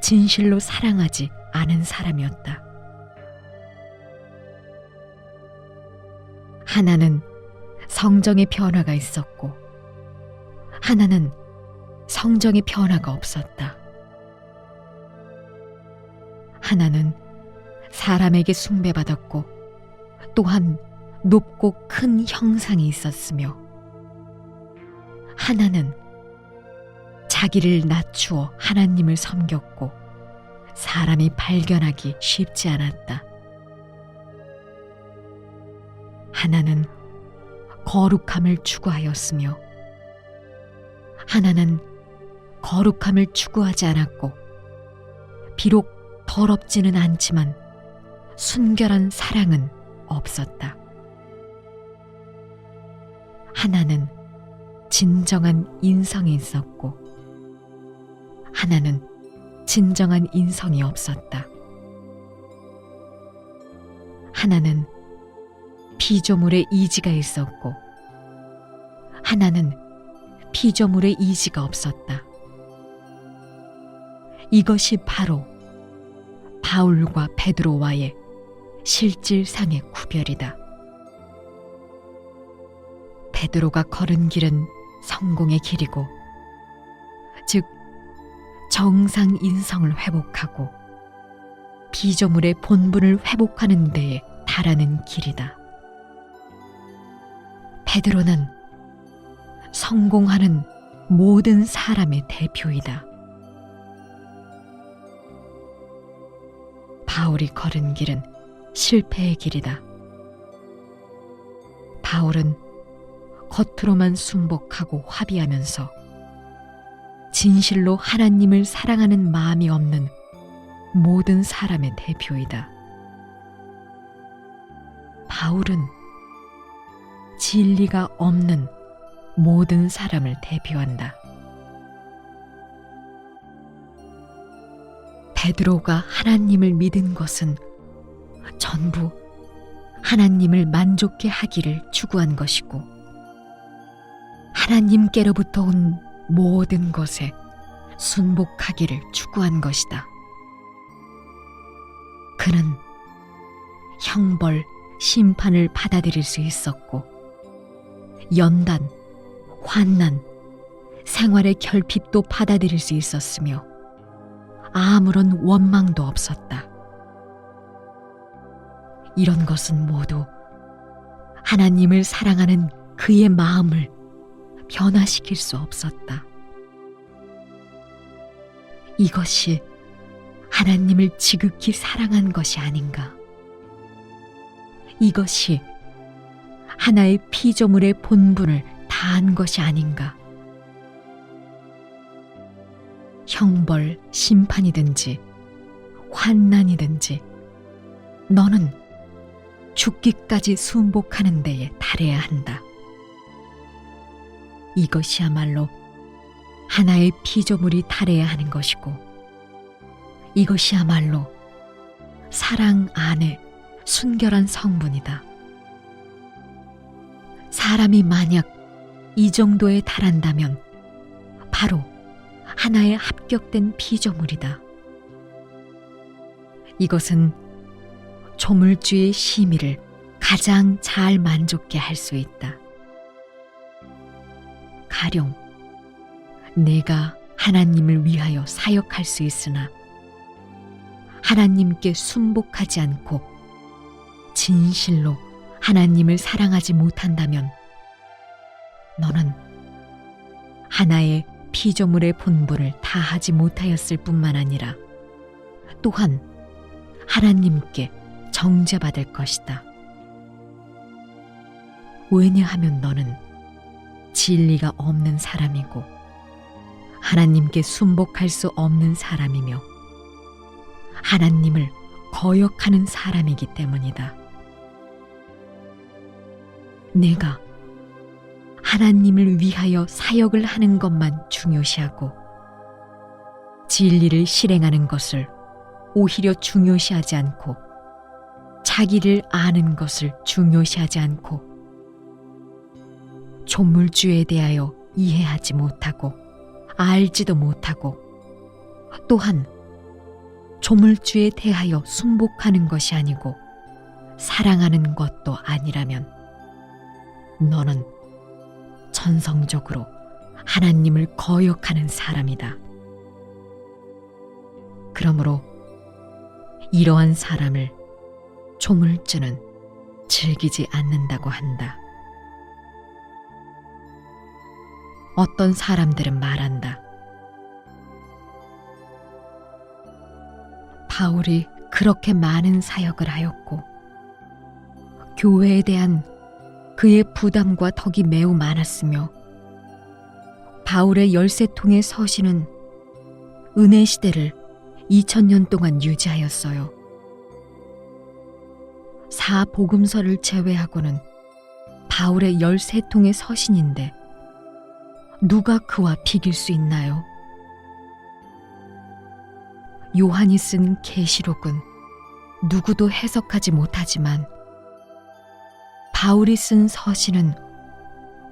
진실로 사랑하지 않은 사람이었다. 하나는 성정의 변화가 있었고 하나는 성정의 변화가 없었다. 하나는 사람에게 숭배받았고 또한 높고 큰 형상이 있었으며 하나는 자기를 낮추어 하나님을 섬겼고 사람이 발견하기 쉽지 않았다. 하나는 거룩함을 추구하였으며 하나는 거룩함을 추구하지 않았고 비록 더럽지는 않지만 순결한 사랑은 없었다. 하나는 진정한 인성이 있었고 하나는 진정한 인성이 없었다. 하나는 피조물의 이지가 있었고 하나는 피조물의 이지가 없었다. 이것이 바로 바울과 베드로와의 실질상의 구별이다. 베드로가 걸은 길은 성공의 길이고 즉 정상 인성을 회복하고 피조물의 본분을 회복하는 데에 달하는 길이다. 베드로는 성공하는 모든 사람의 대표이다. 바울이 걸은 길은 실패의 길이다. 바울은 겉으로만 순복하고 화비하면서 진실로 하나님을 사랑하는 마음이 없는 모든 사람의 대표이다. 바울은 진리가 없는 모든 사람을 대표한다. 베드로가 하나님을 믿은 것은 전부 하나님을 만족케 하기를 추구한 것이고, 하나님께로부터 온 모든 것에 순복하기를 추구한 것이다. 그는 형벌, 심판을 받아들일 수 있었고, 연단, 환난, 생활의 결핍도 받아들일 수 있었으며 아무런 원망도 없었다. 이런 것은 모두 하나님을 사랑하는 그의 마음을 변화시킬 수 없었다. 이것이 하나님을 지극히 사랑한 것이 아닌가? 이것이 하나의 피조물의 본분을 다한 것이 아닌가? 형벌, 심판이든지 환난이든지 너는 죽기까지 순복하는 데에 달해야 한다. 이것이야말로 하나의 피조물이 달해야 하는 것이고, 이것이야말로 사랑 안에 순결한 성분이다. 사람이 만약 이 정도에 달한다면 바로 하나의 합격된 피조물이다. 이것은 조물주의 심의를 가장 잘 만족케 할 수 있다. 가령 내가 하나님을 위하여 사역할 수 있으나 하나님께 순복하지 않고 진실로 하나님을 사랑하지 못한다면 너는 하나의 피조물의 본분을 다하지 못하였을 뿐만 아니라 또한 하나님께 정죄받을 것이다. 왜냐하면 너는 진리가 없는 사람이고 하나님께 순복할 수 없는 사람이며 하나님을 거역하는 사람이기 때문이다. 내가 하나님을 위하여 사역을 하는 것만 중요시하고 진리를 실행하는 것을 오히려 중요시하지 않고 자기를 아는 것을 중요시하지 않고 조물주에 대하여 이해하지 못하고 알지도 못하고 또한 조물주에 대하여 순복하는 것이 아니고 사랑하는 것도 아니라면 너는 전성적으로 하나님을 거역하는 사람이다. 그러므로 이러한 사람을 조물주는 즐기지 않는다고 한다. 어떤 사람들은 말한다. 바울이 그렇게 많은 사역을 하였고 교회에 대한 그의 부담과 덕이 매우 많았으며 바울의 13통의 서신은 은혜 시대를 2000년 동안 유지하였어요. 사복음서를 제외하고는 바울의 13통의 서신인데 누가 그와 비길 수 있나요? 요한이 쓴 계시록은 누구도 해석하지 못하지만 바울이 쓴 서신은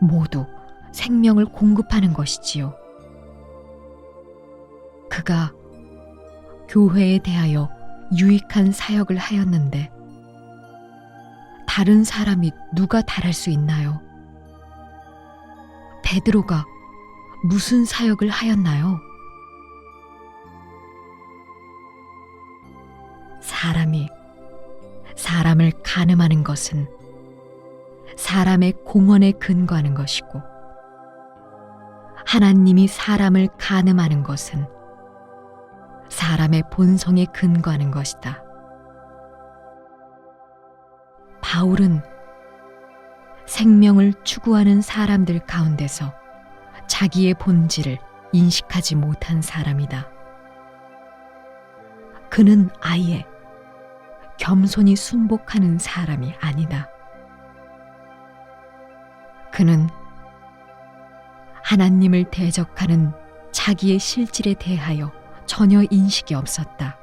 모두 생명을 공급하는 것이지요. 그가 교회에 대하여 유익한 사역을 하였는데 다른 사람이 누가 달할 수 있나요? 베드로가 무슨 사역을 하였나요? 사람이 사람을 간음하는 것은 사람의 공언에 근거하는 것이고 하나님이 사람을 간음하는 것은 사람의 본성에 근거하는 것이다. 바울은 생명을 추구하는 사람들 가운데서 자기의 본질을 인식하지 못한 사람이다. 그는 아예 겸손히 순복하는 사람이 아니다. 그는 하나님을 대적하는 자기의 실질에 대하여 전혀 인식이 없었다.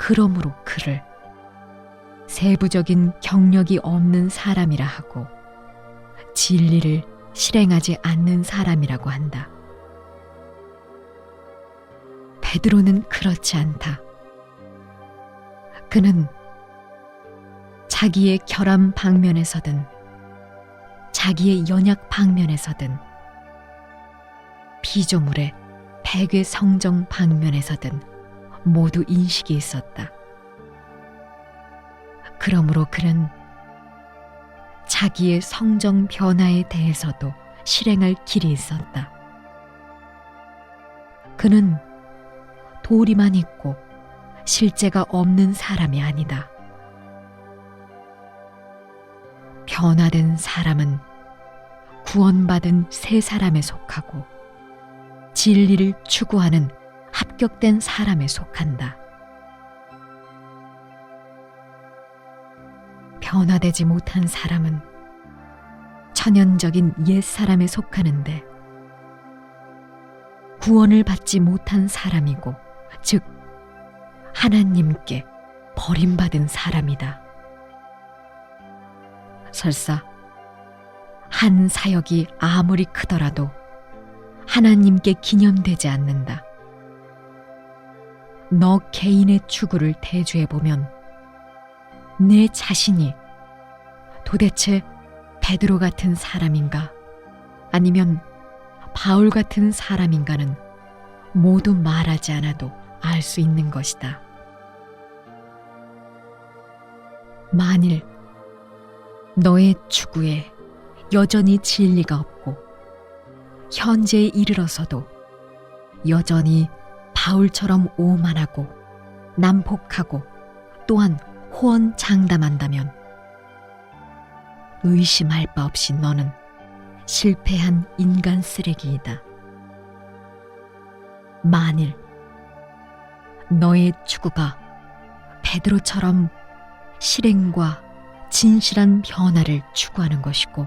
그러므로 그를 세부적인 경력이 없는 사람이라 하고 진리를 실행하지 않는 사람이라고 한다. 베드로는 그렇지 않다. 그는 자기의 결함 방면에서든 자기의 연약 방면에서든 피조물의 백의 성정 방면에서든 모두 인식이 있었다. 그러므로 그는 자기의 성정 변화에 대해서도 실행할 길이 있었다. 그는 도리만 있고 실제가 없는 사람이 아니다. 변화된 사람은 구원받은 새 사람에 속하고 진리를 추구하는 합격된 사람에 속한다. 변화되지 못한 사람은 천연적인 옛 사람에 속하는데 구원을 받지 못한 사람이고 즉 하나님께 버림받은 사람이다. 설사 한 사역이 아무리 크더라도 하나님께 기념되지 않는다. 너 개인의 추구를 대조해보면 내 자신이 도대체 베드로 같은 사람인가 아니면 바울 같은 사람인가는 모두 말하지 않아도 알 수 있는 것이다. 만일 너의 추구에 여전히 진리가 없고 현재에 이르러서도 여전히 바울처럼 오만하고 난폭하고 또한 호언장담한다면 의심할 바 없이 너는 실패한 인간 쓰레기이다. 만일 너의 추구가 베드로처럼 실행과 진실한 변화를 추구하는 것이고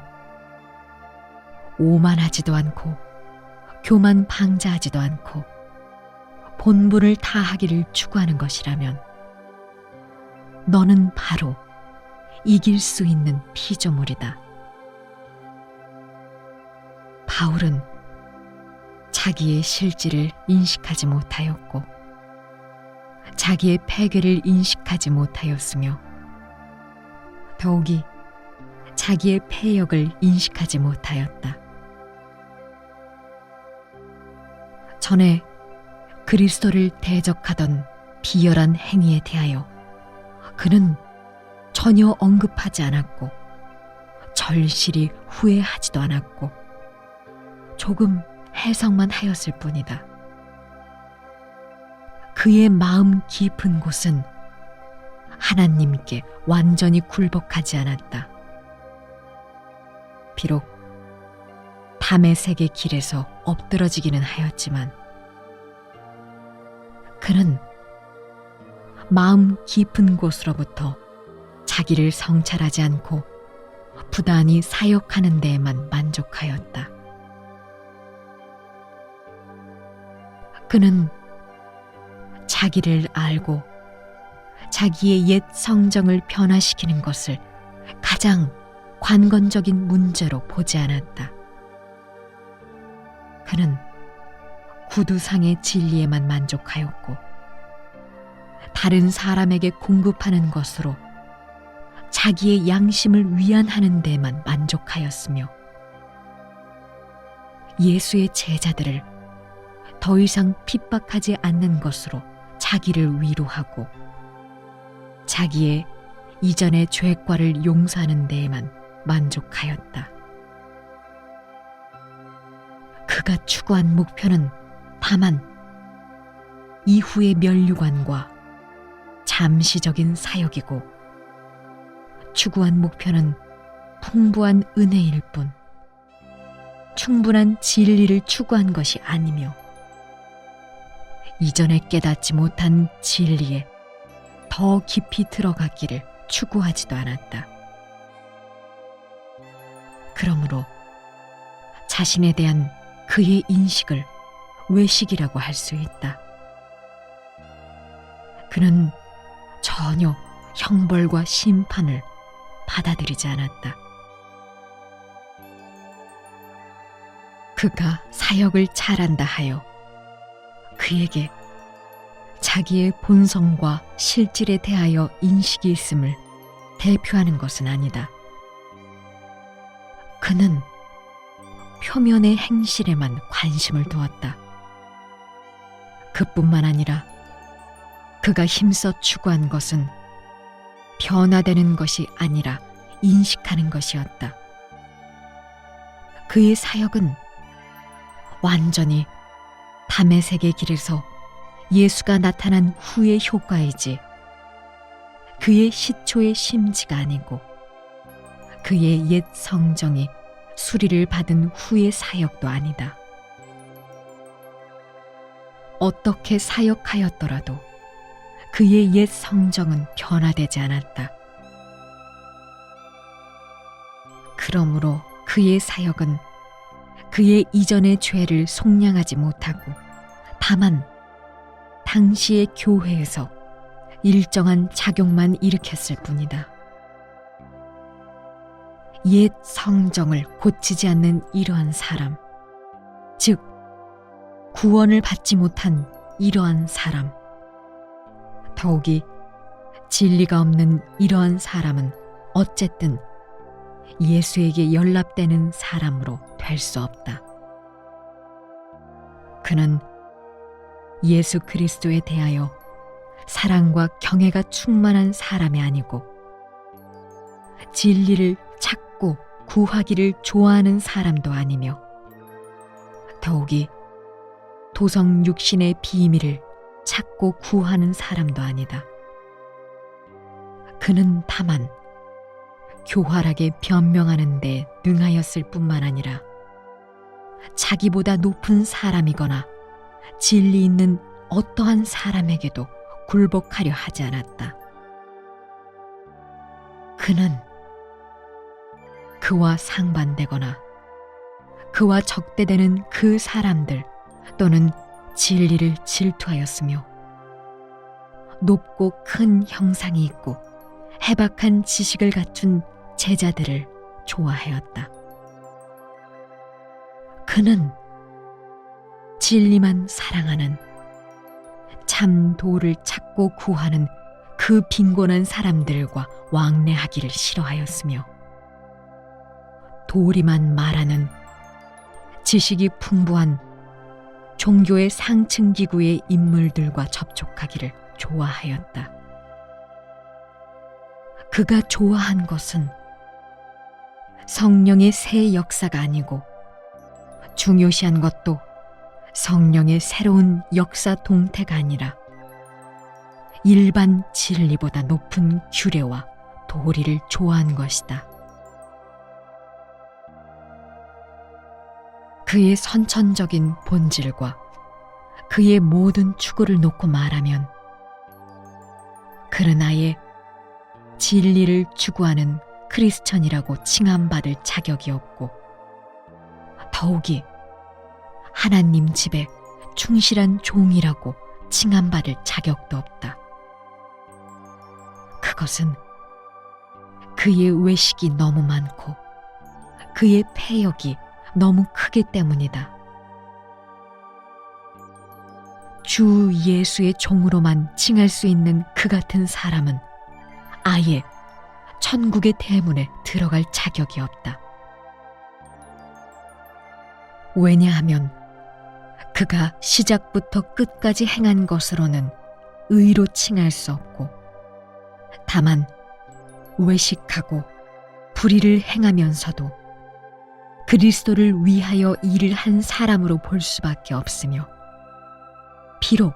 오만하지도 않고 교만 방자하지도 않고 본분을 다하기를 추구하는 것이라면 너는 바로 이길 수 있는 피조물이다. 바울은 자기의 실질을 인식하지 못하였고 자기의 패괴를 인식하지 못하였으며 더욱이 자기의 패역을 인식하지 못하였다. 전에 그리스도를 대적하던 비열한 행위에 대하여 그는 전혀 언급하지 않았고 절실히 후회하지도 않았고 조금 해석만 하였을 뿐이다. 그의 마음 깊은 곳은 하나님께 완전히 굴복하지 않았다. 비록 다메섹의 길에서 엎드러지기는 하였지만 그는 마음 깊은 곳으로부터 자기를 성찰하지 않고 부단히 사역하는 데에만 만족하였다. 그는 자기를 알고 자기의 옛 성정을 변화시키는 것을 가장 관건적인 문제로 보지 않았다. 그는 구두상의 진리에만 만족하였고 다른 사람에게 공급하는 것으로 자기의 양심을 위안하는 데만 만족하였으며 예수의 제자들을 더 이상 핍박하지 않는 것으로 자기를 위로하고 자기의 이전의 죄과를 용서하는 데에만 만족하였다. 그가 추구한 목표는 다만 이후의 면류관과 잠시적인 사역이고 추구한 목표는 풍부한 은혜일 뿐 충분한 진리를 추구한 것이 아니며 이전에 깨닫지 못한 진리에 더 깊이 들어가기를 추구하지도 않았다. 그러므로 자신에 대한 그의 인식을 외식이라고 할 수 있다. 그는 전혀 형벌과 심판을 받아들이지 않았다. 그가 사역을 잘한다 하여 그에게 자기의 본성과 실질에 대하여 인식이 있음을 대표하는 것은 아니다. 그는 표면의 행실에만 관심을 두었다. 그뿐만 아니라 그가 힘써 추구한 것은 변화되는 것이 아니라 인식하는 것이었다. 그의 사역은 완전히 다메섹의 길에서 예수가 나타난 후의 효과이지 그의 시초의 심지가 아니고 그의 옛 성정이 수리를 받은 후의 사역도 아니다. 어떻게 사역하였더라도 그의 옛 성정은 변화되지 않았다. 그러므로 그의 사역은 그의 이전의 죄를 속량하지 못하고 다만 당시의 교회에서 일정한 작용만 일으켰을 뿐이다. 옛 성정을 고치지 않는 이러한 사람, 즉 구원을 받지 못한 이러한 사람, 더욱이 진리가 없는 이러한 사람은 어쨌든 예수에게 연락되는 사람으로 될 수 없다. 그는 예수 그리스도에 대하여 사랑과 경애가 충만한 사람이 아니고 진리를 찾고 구하기를 좋아하는 사람도 아니며 더욱이 도성 육신의 비밀을 찾고 구하는 사람도 아니다. 그는 다만 교활하게 변명하는 데 능하였을 뿐만 아니라 자기보다 높은 사람이거나 진리 있는 어떠한 사람에게도 굴복하려 하지 않았다. 그는 그와 상반되거나 그와 적대되는 그 사람들 또는 진리를 질투하였으며 높고 큰 형상이 있고 해박한 지식을 갖춘 제자들을 좋아하였다. 그는 진리만 사랑하는 참 도를 찾고 구하는 그 빈곤한 사람들과 왕래하기를 싫어하였으며 도리만 말하는 지식이 풍부한 종교의 상층 기구의 인물들과 접촉하기를 좋아하였다. 그가 좋아한 것은 성령의 새 역사가 아니고 중요시한 것도 성령의 새로운 역사 동태가 아니라 일반 진리보다 높은 규례와 도리를 좋아한 것이다. 그의 선천적인 본질과 그의 모든 추구를 놓고 말하면 그는 아예 진리를 추구하는 크리스천이라고 칭함받을 자격이 없고 더욱이 하나님 집에 충실한 종이라고 칭함받을 자격도 없다. 그것은 그의 외식이 너무 많고 그의 폐역이 너무 크기 때문이다. 주 예수의 종으로만 칭할 수 있는 그 같은 사람은 아예 천국의 대문에 들어갈 자격이 없다. 왜냐하면 그가 시작부터 끝까지 행한 것으로는 의로 칭할 수 없고 다만 외식하고 불의를 행하면서도 그리스도를 위하여 일을 한 사람으로 볼 수밖에 없으며 비록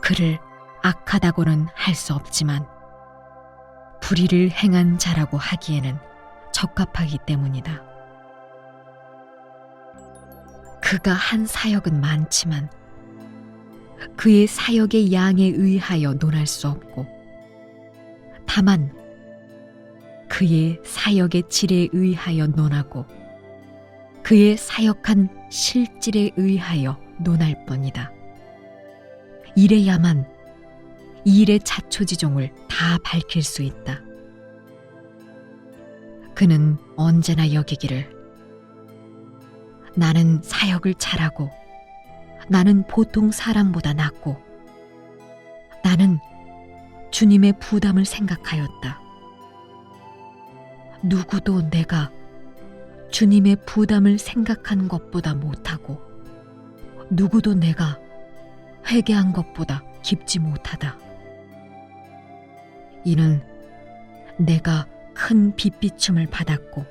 그를 악하다고는 할 수 없지만 불의를 행한 자라고 하기에는 적합하기 때문이다. 그가 한 사역은 많지만 그의 사역의 양에 의하여 논할 수 없고 다만 그의 사역의 질에 의하여 논하고 그의 사역한 실질에 의하여 논할 뿐이다. 이래야만 이 일의 자초지종을 다 밝힐 수 있다. 그는 언제나 여기기를 나는 사역을 잘하고 나는 보통 사람보다 낫고 나는 주님의 부담을 생각하였다. 누구도 내가 주님의 부담을 생각한 것보다 못하고 누구도 내가 회개한 것보다 깊지 못하다. 이는 내가 큰 빛비춤을 받았고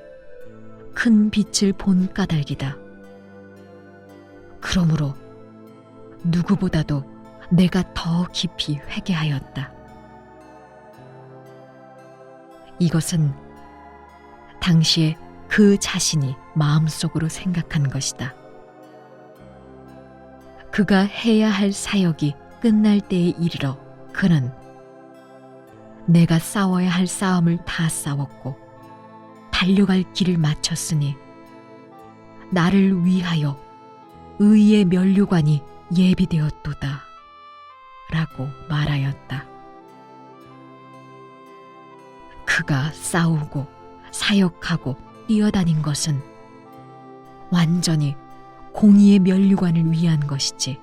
큰 빛을 본 까닭이다. 그러므로 누구보다도 내가 더 깊이 회개하였다. 이것은 당시에 그 자신이 마음속으로 생각한 것이다. 그가 해야 할 사역이 끝날 때에 이르러 그는 내가 싸워야 할 싸움을 다 싸웠고 달려갈 길을 마쳤으니 나를 위하여 의의 면류관이 예비되었도다 라고 말하였다. 그가 싸우고 사역하고 뛰어다닌 것은 완전히 공의의 면류관을 위한 것이지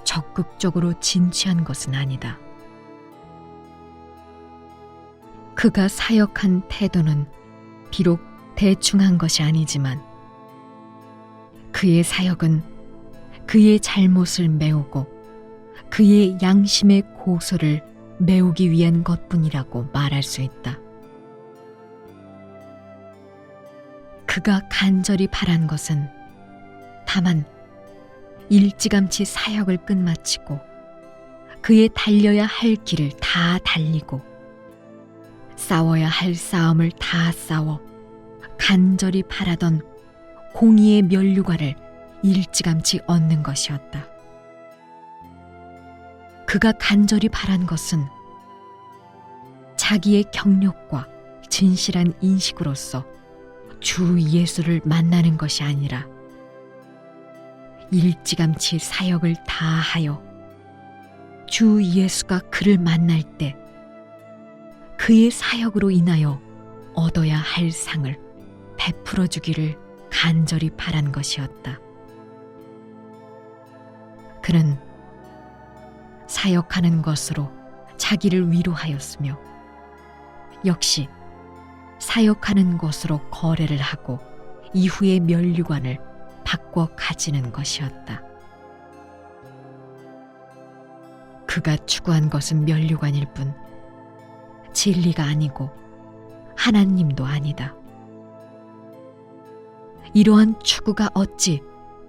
적극적으로 진취한 것은 아니다. 그가 사역한 태도는 비록 대충한 것이 아니지만 그의 사역은 그의 잘못을 메우고 그의 양심의 고소를 메우기 위한 것뿐이라고 말할 수 있다. 그가 간절히 바란 것은 다만 일찌감치 사역을 끝마치고 그의 달려야 할 길을 다 달리고 싸워야 할 싸움을 다 싸워 간절히 바라던 공의의 면류관을 일찌감치 얻는 것이었다. 그가 간절히 바란 것은 자기의 경력과 진실한 인식으로서 주 예수를 만나는 것이 아니라 일찌감치 사역을 다하여 주 예수가 그를 만날 때 그의 사역으로 인하여 얻어야 할 상을 베풀어 주기를 간절히 바란 것이었다. 그는 사역하는 것으로 자기를 위로하였으며 역시 사역하는 것으로 거래를 하고 이후의 면류관을 바꿔 가지는 것이었다. 그가 추구한 것은 면류관일 뿐 진리가 아니고 하나님도 아니다. 이러한 추구가 어찌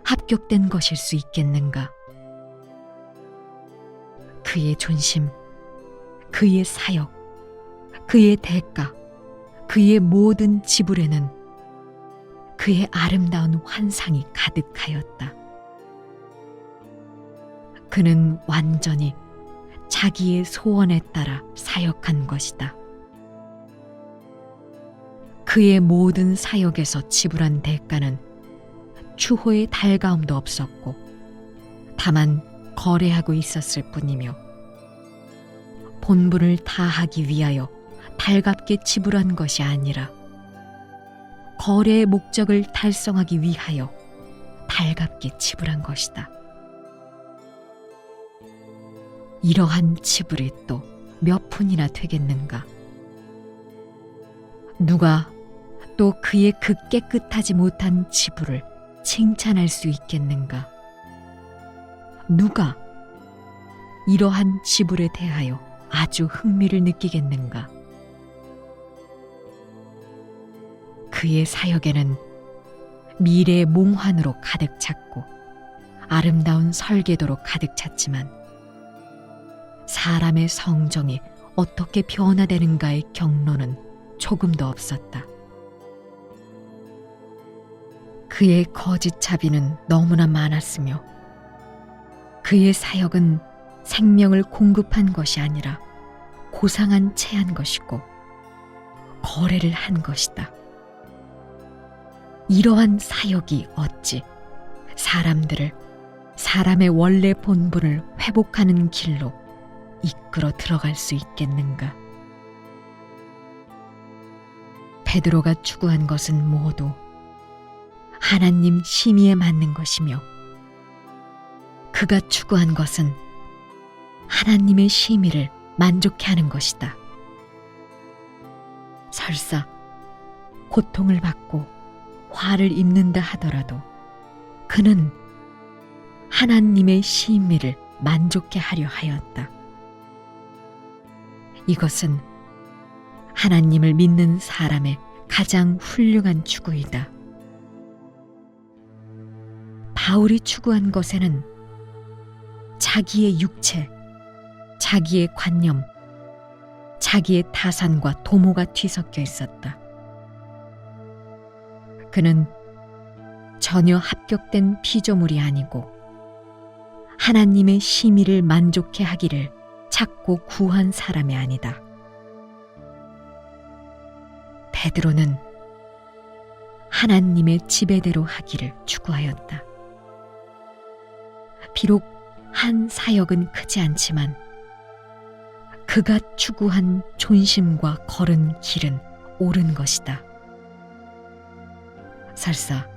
합격된 것일 수 있겠는가? 그의 존심, 그의 사역, 그의 대가, 그의 모든 지불에는 그의 아름다운 환상이 가득하였다. 그는 완전히 자기의 소원에 따라 사역한 것이다. 그의 모든 사역에서 지불한 대가는 추호의 달가움도 없었고 다만 거래하고 있었을 뿐이며 본분을 다하기 위하여 달갑게 지불한 것이 아니라 거래의 목적을 달성하기 위하여 달갑게 지불한 것이다. 이러한 지불이 또 몇 푼이나 되겠는가? 누가 또 그의 그 깨끗하지 못한 지불을 칭찬할 수 있겠는가? 누가 이러한 지불에 대하여 아주 흥미를 느끼겠는가? 그의 사역에는 미래의 몽환으로 가득 찼고 아름다운 설계도로 가득 찼지만 사람의 성정이 어떻게 변화되는가의 경로는 조금도 없었다. 그의 거짓 자비는 너무나 많았으며 그의 사역은 생명을 공급한 것이 아니라 고상한 채한 것이고 거래를 한 것이다. 이러한 사역이 어찌 사람들을 사람의 원래 본분을 회복하는 길로 이끌어 들어갈 수 있겠는가? 베드로가 추구한 것은 모두 하나님 심의에 맞는 것이며 그가 추구한 것은 하나님의 심의를 만족해 하는 것이다. 설사 고통을 받고 화를 입는다 하더라도 그는 하나님의 심의를 만족해 하려 하였다. 이것은 하나님을 믿는 사람의 가장 훌륭한 추구이다. 바울이 추구한 것에는 자기의 육체, 자기의 관념, 자기의 타산과 도모가 뒤섞여 있었다. 그는 전혀 합격된 피조물이 아니고 하나님의 심의를 만족해 하기를 찾고 구한 사람이 아니다. 베드로는 하나님의 지배대로 하기를 추구하였다. 비록 한 사역은 크지 않지만 그가 추구한 존심과 걸은 길은 옳은 것이다. 설사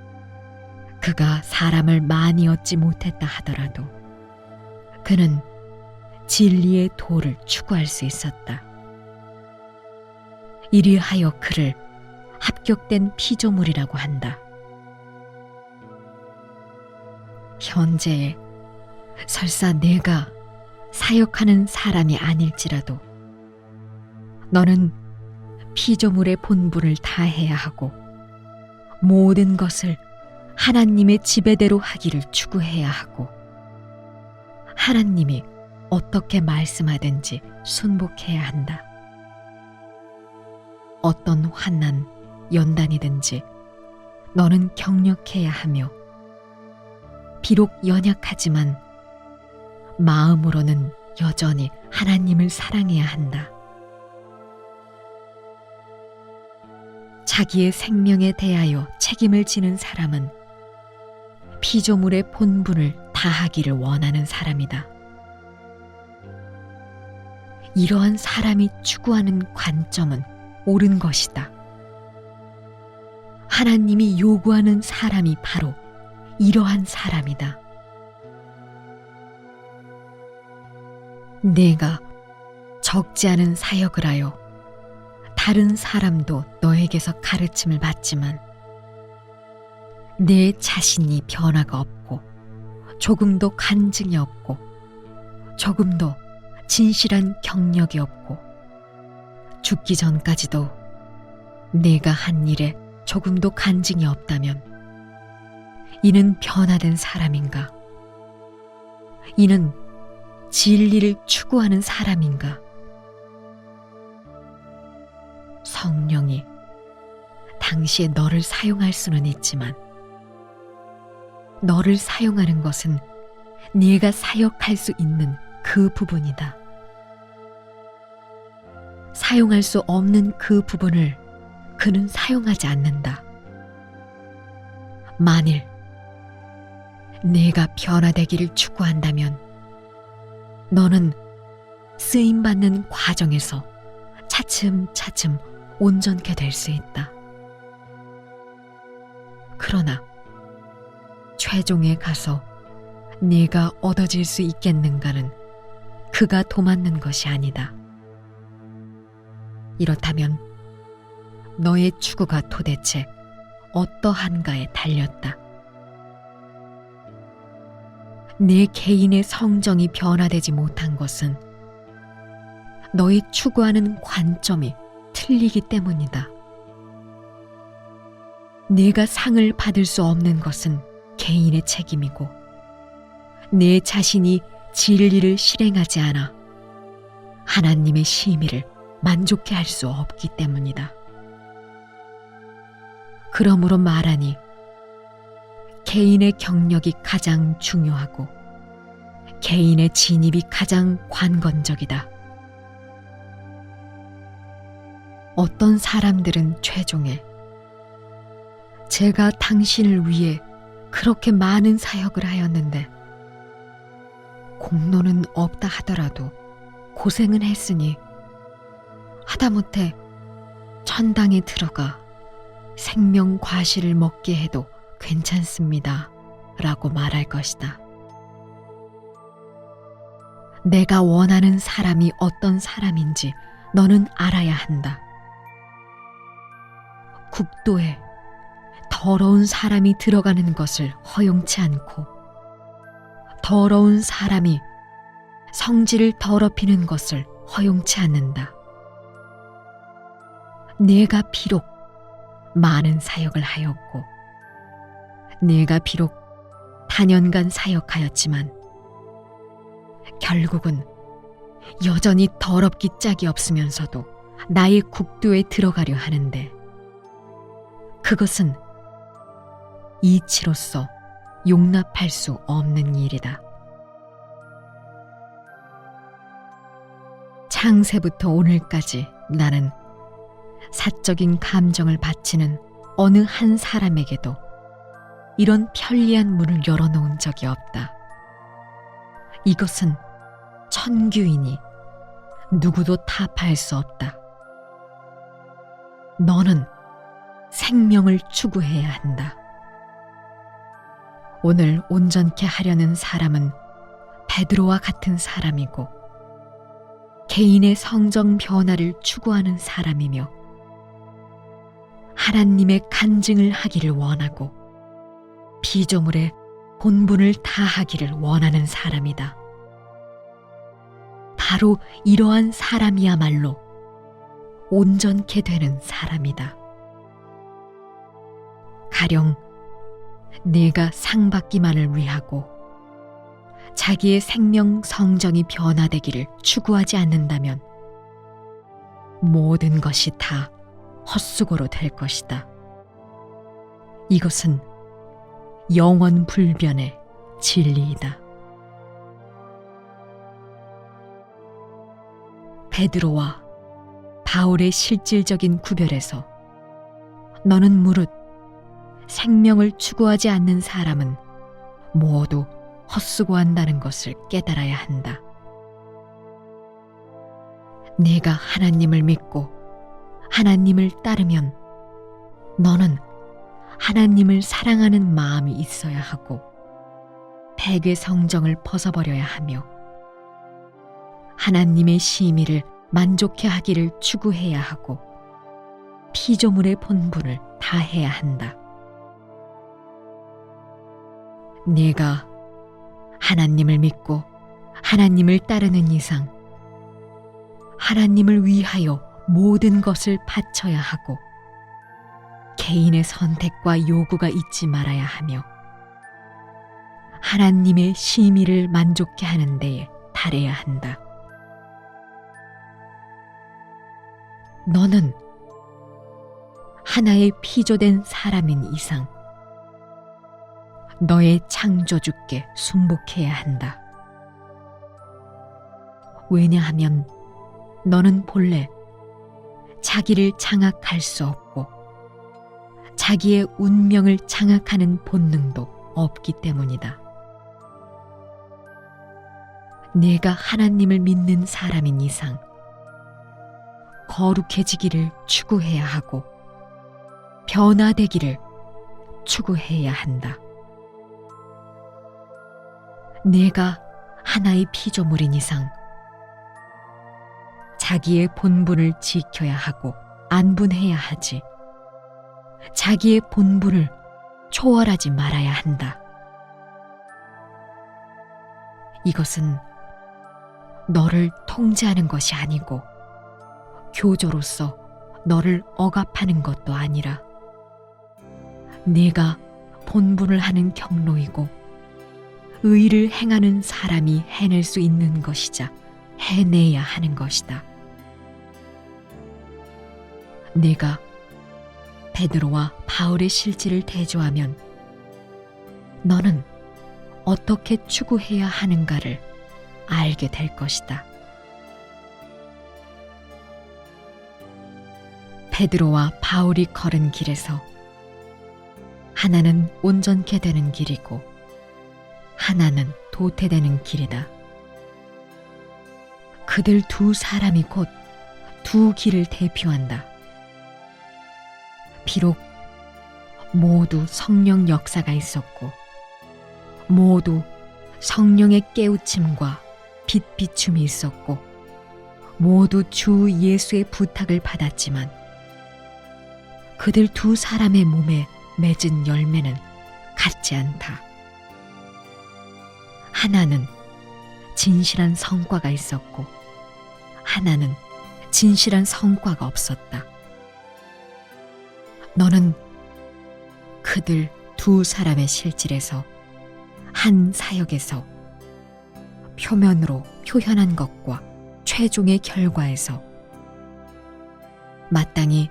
그가 사람을 많이 얻지 못했다 하더라도 그는 진리의 도를 추구할 수 있었다. 이리하여 그를 합격된 피조물이라고 한다. 현재에 설사 내가 사역하는 사람이 아닐지라도 너는 피조물의 본분을 다해야 하고 모든 것을 하나님의 지배대로 하기를 추구해야 하고 하나님이 어떻게 말씀하든지 순복해야 한다. 어떤 환난, 연단이든지 너는 경력해야 하며 비록 연약하지만 마음으로는 여전히 하나님을 사랑해야 한다. 자기의 생명에 대하여 책임을 지는 사람은 피조물의 본분을 다하기를 원하는 사람이다. 이러한 사람이 추구하는 관점은 옳은 것이다. 하나님이 요구하는 사람이 바로 이러한 사람이다. 내가 적지 않은 사역을 하여 다른 사람도 너에게서 가르침을 받지만 내 자신이 변화가 없고 조금도 간증이 없고 조금도 진실한 경력이 없고 죽기 전까지도 내가 한 일에 조금도 간증이 없다면 이는 변화된 사람인가? 이는 진리를 추구하는 사람인가? 성령이 당시에 너를 사용할 수는 있지만 너를 사용하는 것은 네가 사역할 수 있는 그 부분이다. 사용할 수 없는 그 부분을 그는 사용하지 않는다. 만일 내가 변화되기를 추구한다면 너는 쓰임받는 과정에서 차츰차츰 온전케 될 수 있다. 그러나 최종에 가서 네가 얻어질 수 있겠는가는 그가 도맡는 것이 아니다. 이렇다면 너의 추구가 도대체 어떠한가에 달렸다. 내 개인의 성정이 변화되지 못한 것은 너의 추구하는 관점이 틀리기 때문이다. 내가 상을 받을 수 없는 것은 개인의 책임이고 내 자신이 진리를 실행하지 않아 하나님의 심의를 만족해 할 수 없기 때문이다. 그러므로 말하니 개인의 경력이 가장 중요하고 개인의 진입이 가장 관건적이다. 어떤 사람들은 최종에 제가 당신을 위해 그렇게 많은 사역을 하였는데 공로는 없다 하더라도 고생은 했으니 하다못해 천당에 들어가 생명 과실을 먹게 해도 괜찮습니다. 라고 말할 것이다. 내가 원하는 사람이 어떤 사람인지 너는 알아야 한다. 국도에 더러운 사람이 들어가는 것을 허용치 않고 더러운 사람이 성지를 더럽히는 것을 허용치 않는다. 네가 비록 많은 사역을 하였고 네가 비록 단연간 사역하였지만 결국은 여전히 더럽기 짝이 없으면서도 나의 국도에 들어가려 하는데 그것은 이치로서 용납할 수 없는 일이다. 창세부터 오늘까지 나는 사적인 감정을 바치는 어느 한 사람에게도 이런 편리한 문을 열어놓은 적이 없다. 이것은 천규이니 누구도 타파할 수 없다. 너는 생명을 추구해야 한다. 오늘 온전케 하려는 사람은 베드로와 같은 사람이고 개인의 성정 변화를 추구하는 사람이며 하나님의 간증을 하기를 원하고 피조물의 본분을 다하기를 원하는 사람이다. 바로 이러한 사람이야말로 온전케 되는 사람이다. 가령 네가 상 받기만을 위하고 자기의 생명 성정이 변화되기를 추구하지 않는다면 모든 것이 다 헛수고로 될 것이다. 이것은 영원 불변의 진리이다. 베드로와 바울의 실질적인 구별에서 너는 무릇 생명을 추구하지 않는 사람은 모두 헛수고한다는 것을 깨달아야 한다. 네가 하나님을 믿고 하나님을 따르면 너는 하나님을 사랑하는 마음이 있어야 하고 백의 성정을 벗어버려야 하며 하나님의 심의를 만족해 하기를 추구해야 하고 피조물의 본분을 다해야 한다. 네가 하나님을 믿고 하나님을 따르는 이상 하나님을 위하여 모든 것을 바쳐야 하고 개인의 선택과 요구가 있지 말아야 하며 하나님의 심의를 만족해 하는 데에 달해야 한다. 너는 하나의 피조된 사람인 이상 너의 창조주께 순복해야 한다. 왜냐하면 너는 본래 자기를 장악할 수 없고 자기의 운명을 장악하는 본능도 없기 때문이다. 네가 하나님을 믿는 사람인 이상 거룩해지기를 추구해야 하고 변화되기를 추구해야 한다. 네가 하나의 피조물인 이상 자기의 본분을 지켜야 하고 안분해야 하지 자기의 본분을 초월하지 말아야 한다. 이것은 너를 통제하는 것이 아니고 교조로서 너를 억압하는 것도 아니라 네가 본분을 하는 경로이고 의를 행하는 사람이 해낼 수 있는 것이자 해내야 하는 것이다. 네가 베드로와 바울의 실질을 대조하면 너는 어떻게 추구해야 하는가를 알게 될 것이다. 베드로와 바울이 걸은 길에서 하나는 온전케 되는 길이고 하나는 도태되는 길이다. 그들 두 사람이 곧 두 길을 대표한다. 비록 모두 성령 역사가 있었고 모두 성령의 깨우침과 빛 비춤이 있었고 모두 주 예수의 부탁을 받았지만 그들 두 사람의 몸에 맺은 열매는 같지 않다. 하나는 진실한 성과가 있었고 하나는 진실한 성과가 없었다. 너는 그들 두 사람의 실질에서 한 사역에서 표면으로 표현한 것과 최종의 결과에서 마땅히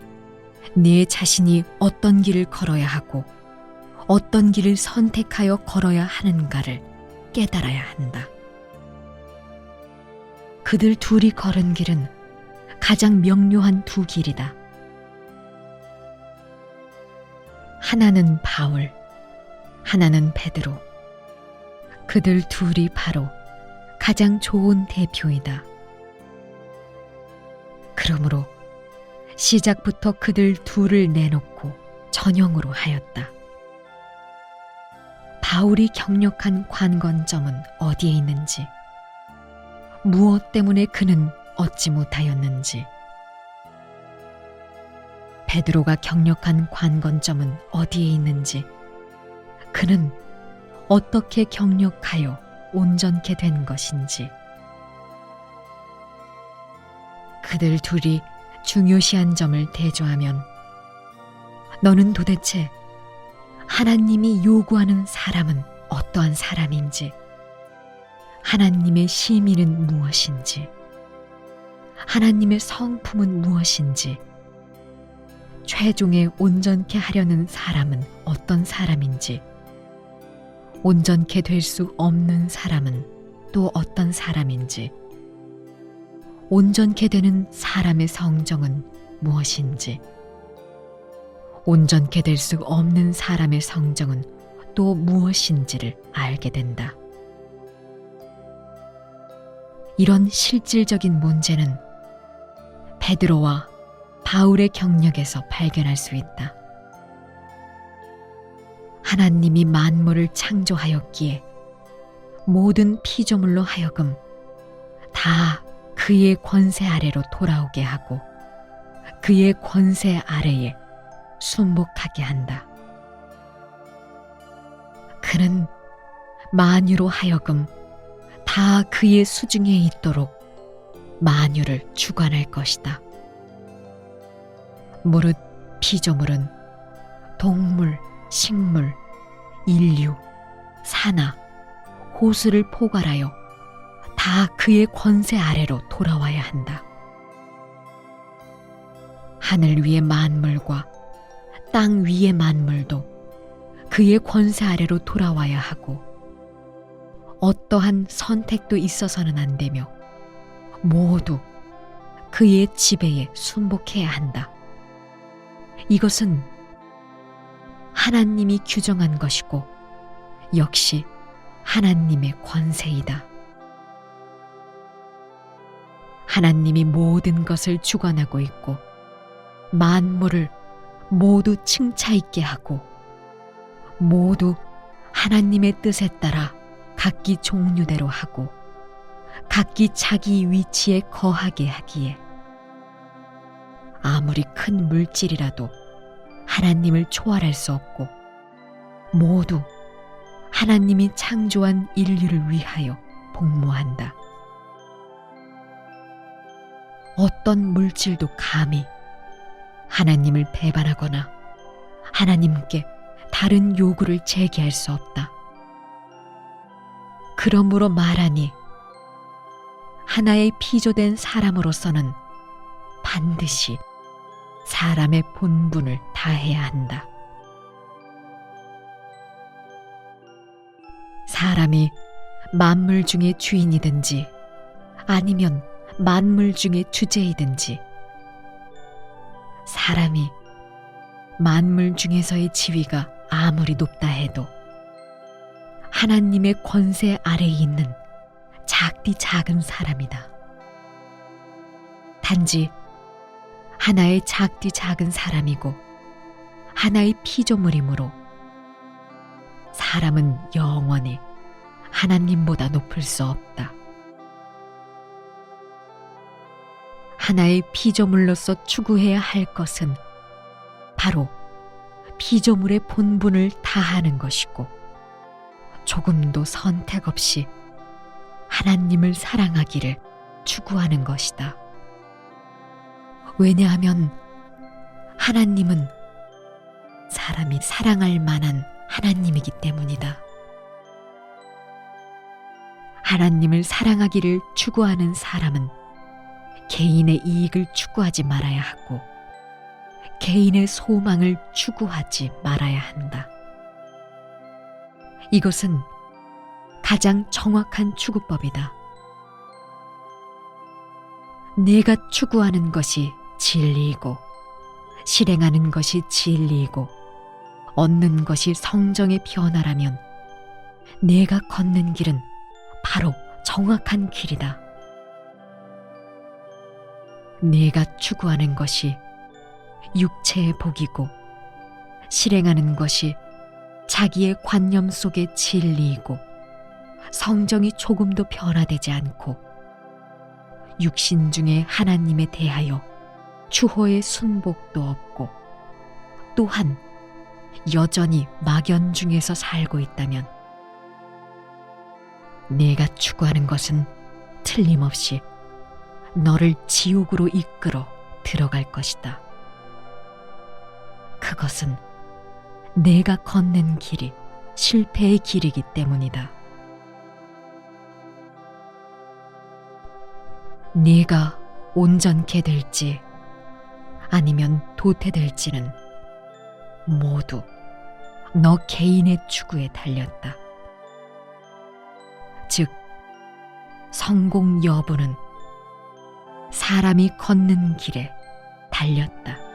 네 자신이 어떤 길을 걸어야 하고 어떤 길을 선택하여 걸어야 하는가를 깨달아야 한다. 그들 둘이 걸은 길은 가장 명료한 두 길이다. 하나는 바울, 하나는 베드로. 그들 둘이 바로 가장 좋은 대표이다. 그러므로 시작부터 그들 둘을 내놓고 전형으로 하였다. 바울이 경력한 관건점은 어디에 있는지, 무엇 때문에 그는 얻지 못하였는지, 베드로가 경력한 관건점은 어디에 있는지, 그는 어떻게 경력하여 온전케 된 것인지, 그들 둘이 중요시한 점을 대조하면 너는 도대체 하나님이 요구하는 사람은 어떠한 사람인지, 하나님의 심의는 무엇인지, 하나님의 성품은 무엇인지, 최종에 온전케 하려는 사람은 어떤 사람인지, 온전케 될 수 없는 사람은 또 어떤 사람인지, 온전케 되는 사람의 성정은 무엇인지, 온전케 될 수 없는 사람의 성정은 또 무엇인지를 알게 된다. 이런 실질적인 문제는 베드로와 바울의 경력에서 발견할 수 있다. 하나님이 만물을 창조하였기에 모든 피조물로 하여금 다 그의 권세 아래로 돌아오게 하고 그의 권세 아래에 순복하게 한다. 그는 만유로 하여금 다 그의 수중에 있도록 만유를 주관할 것이다. 무릇 피조물은 동물, 식물, 인류, 산하, 호수를 포괄하여 다 그의 권세 아래로 돌아와야 한다. 하늘 위의 만물과 땅 위의 만물도 그의 권세 아래로 돌아와야 하고 어떠한 선택도 있어서는 안 되며 모두 그의 지배에 순복해야 한다. 이것은 하나님이 규정한 것이고 역시 하나님의 권세이다. 하나님이 모든 것을 주관하고 있고 만물을 모두 칭차 있게 하고 모두 하나님의 뜻에 따라 각기 종류대로 하고 각기 자기 위치에 거하게 하기에 아무리 큰 물질이라도 하나님을 초월할 수 없고 모두 하나님이 창조한 인류를 위하여 복무한다. 어떤 물질도 감히 하나님을 배반하거나 하나님께 다른 요구를 제기할 수 없다. 그러므로 말하니 하나의 피조된 사람으로서는 반드시 사람의 본분을 다해야 한다. 사람이 만물 중에 주인이든지 아니면 만물 중에 주제이든지 사람이 만물 중에서의 지위가 아무리 높다 해도 하나님의 권세 아래에 있는 작디 작은 사람이다. 단지 하나의 작디 작은 사람이고 하나의 피조물이므로 사람은 영원히 하나님보다 높을 수 없다. 하나의 피조물로서 추구해야 할 것은 바로 피조물의 본분을 다하는 것이고 조금도 선택 없이 하나님을 사랑하기를 추구하는 것이다. 왜냐하면 하나님은 사람이 사랑할 만한 하나님이기 때문이다. 하나님을 사랑하기를 추구하는 사람은 개인의 이익을 추구하지 말아야 하고 개인의 소망을 추구하지 말아야 한다. 이것은 가장 정확한 추구법이다. 내가 추구하는 것이 진리이고 실행하는 것이 진리이고 얻는 것이 성정의 변화라면 내가 걷는 길은 바로 정확한 길이다. 내가 추구하는 것이 육체의 복이고 실행하는 것이 자기의 관념 속의 진리이고 성정이 조금도 변화되지 않고 육신 중에 하나님에 대하여 추호의 순복도 없고 또한 여전히 막연 중에서 살고 있다면 내가 추구하는 것은 틀림없이 너를 지옥으로 이끌어 들어갈 것이다. 그것은 내가 걷는 길이 실패의 길이기 때문이다. 네가 온전케 될지 아니면 도태될지는 모두 너 개인의 추구에 달렸다. 즉, 성공 여부는 사람이 걷는 길에 달렸다.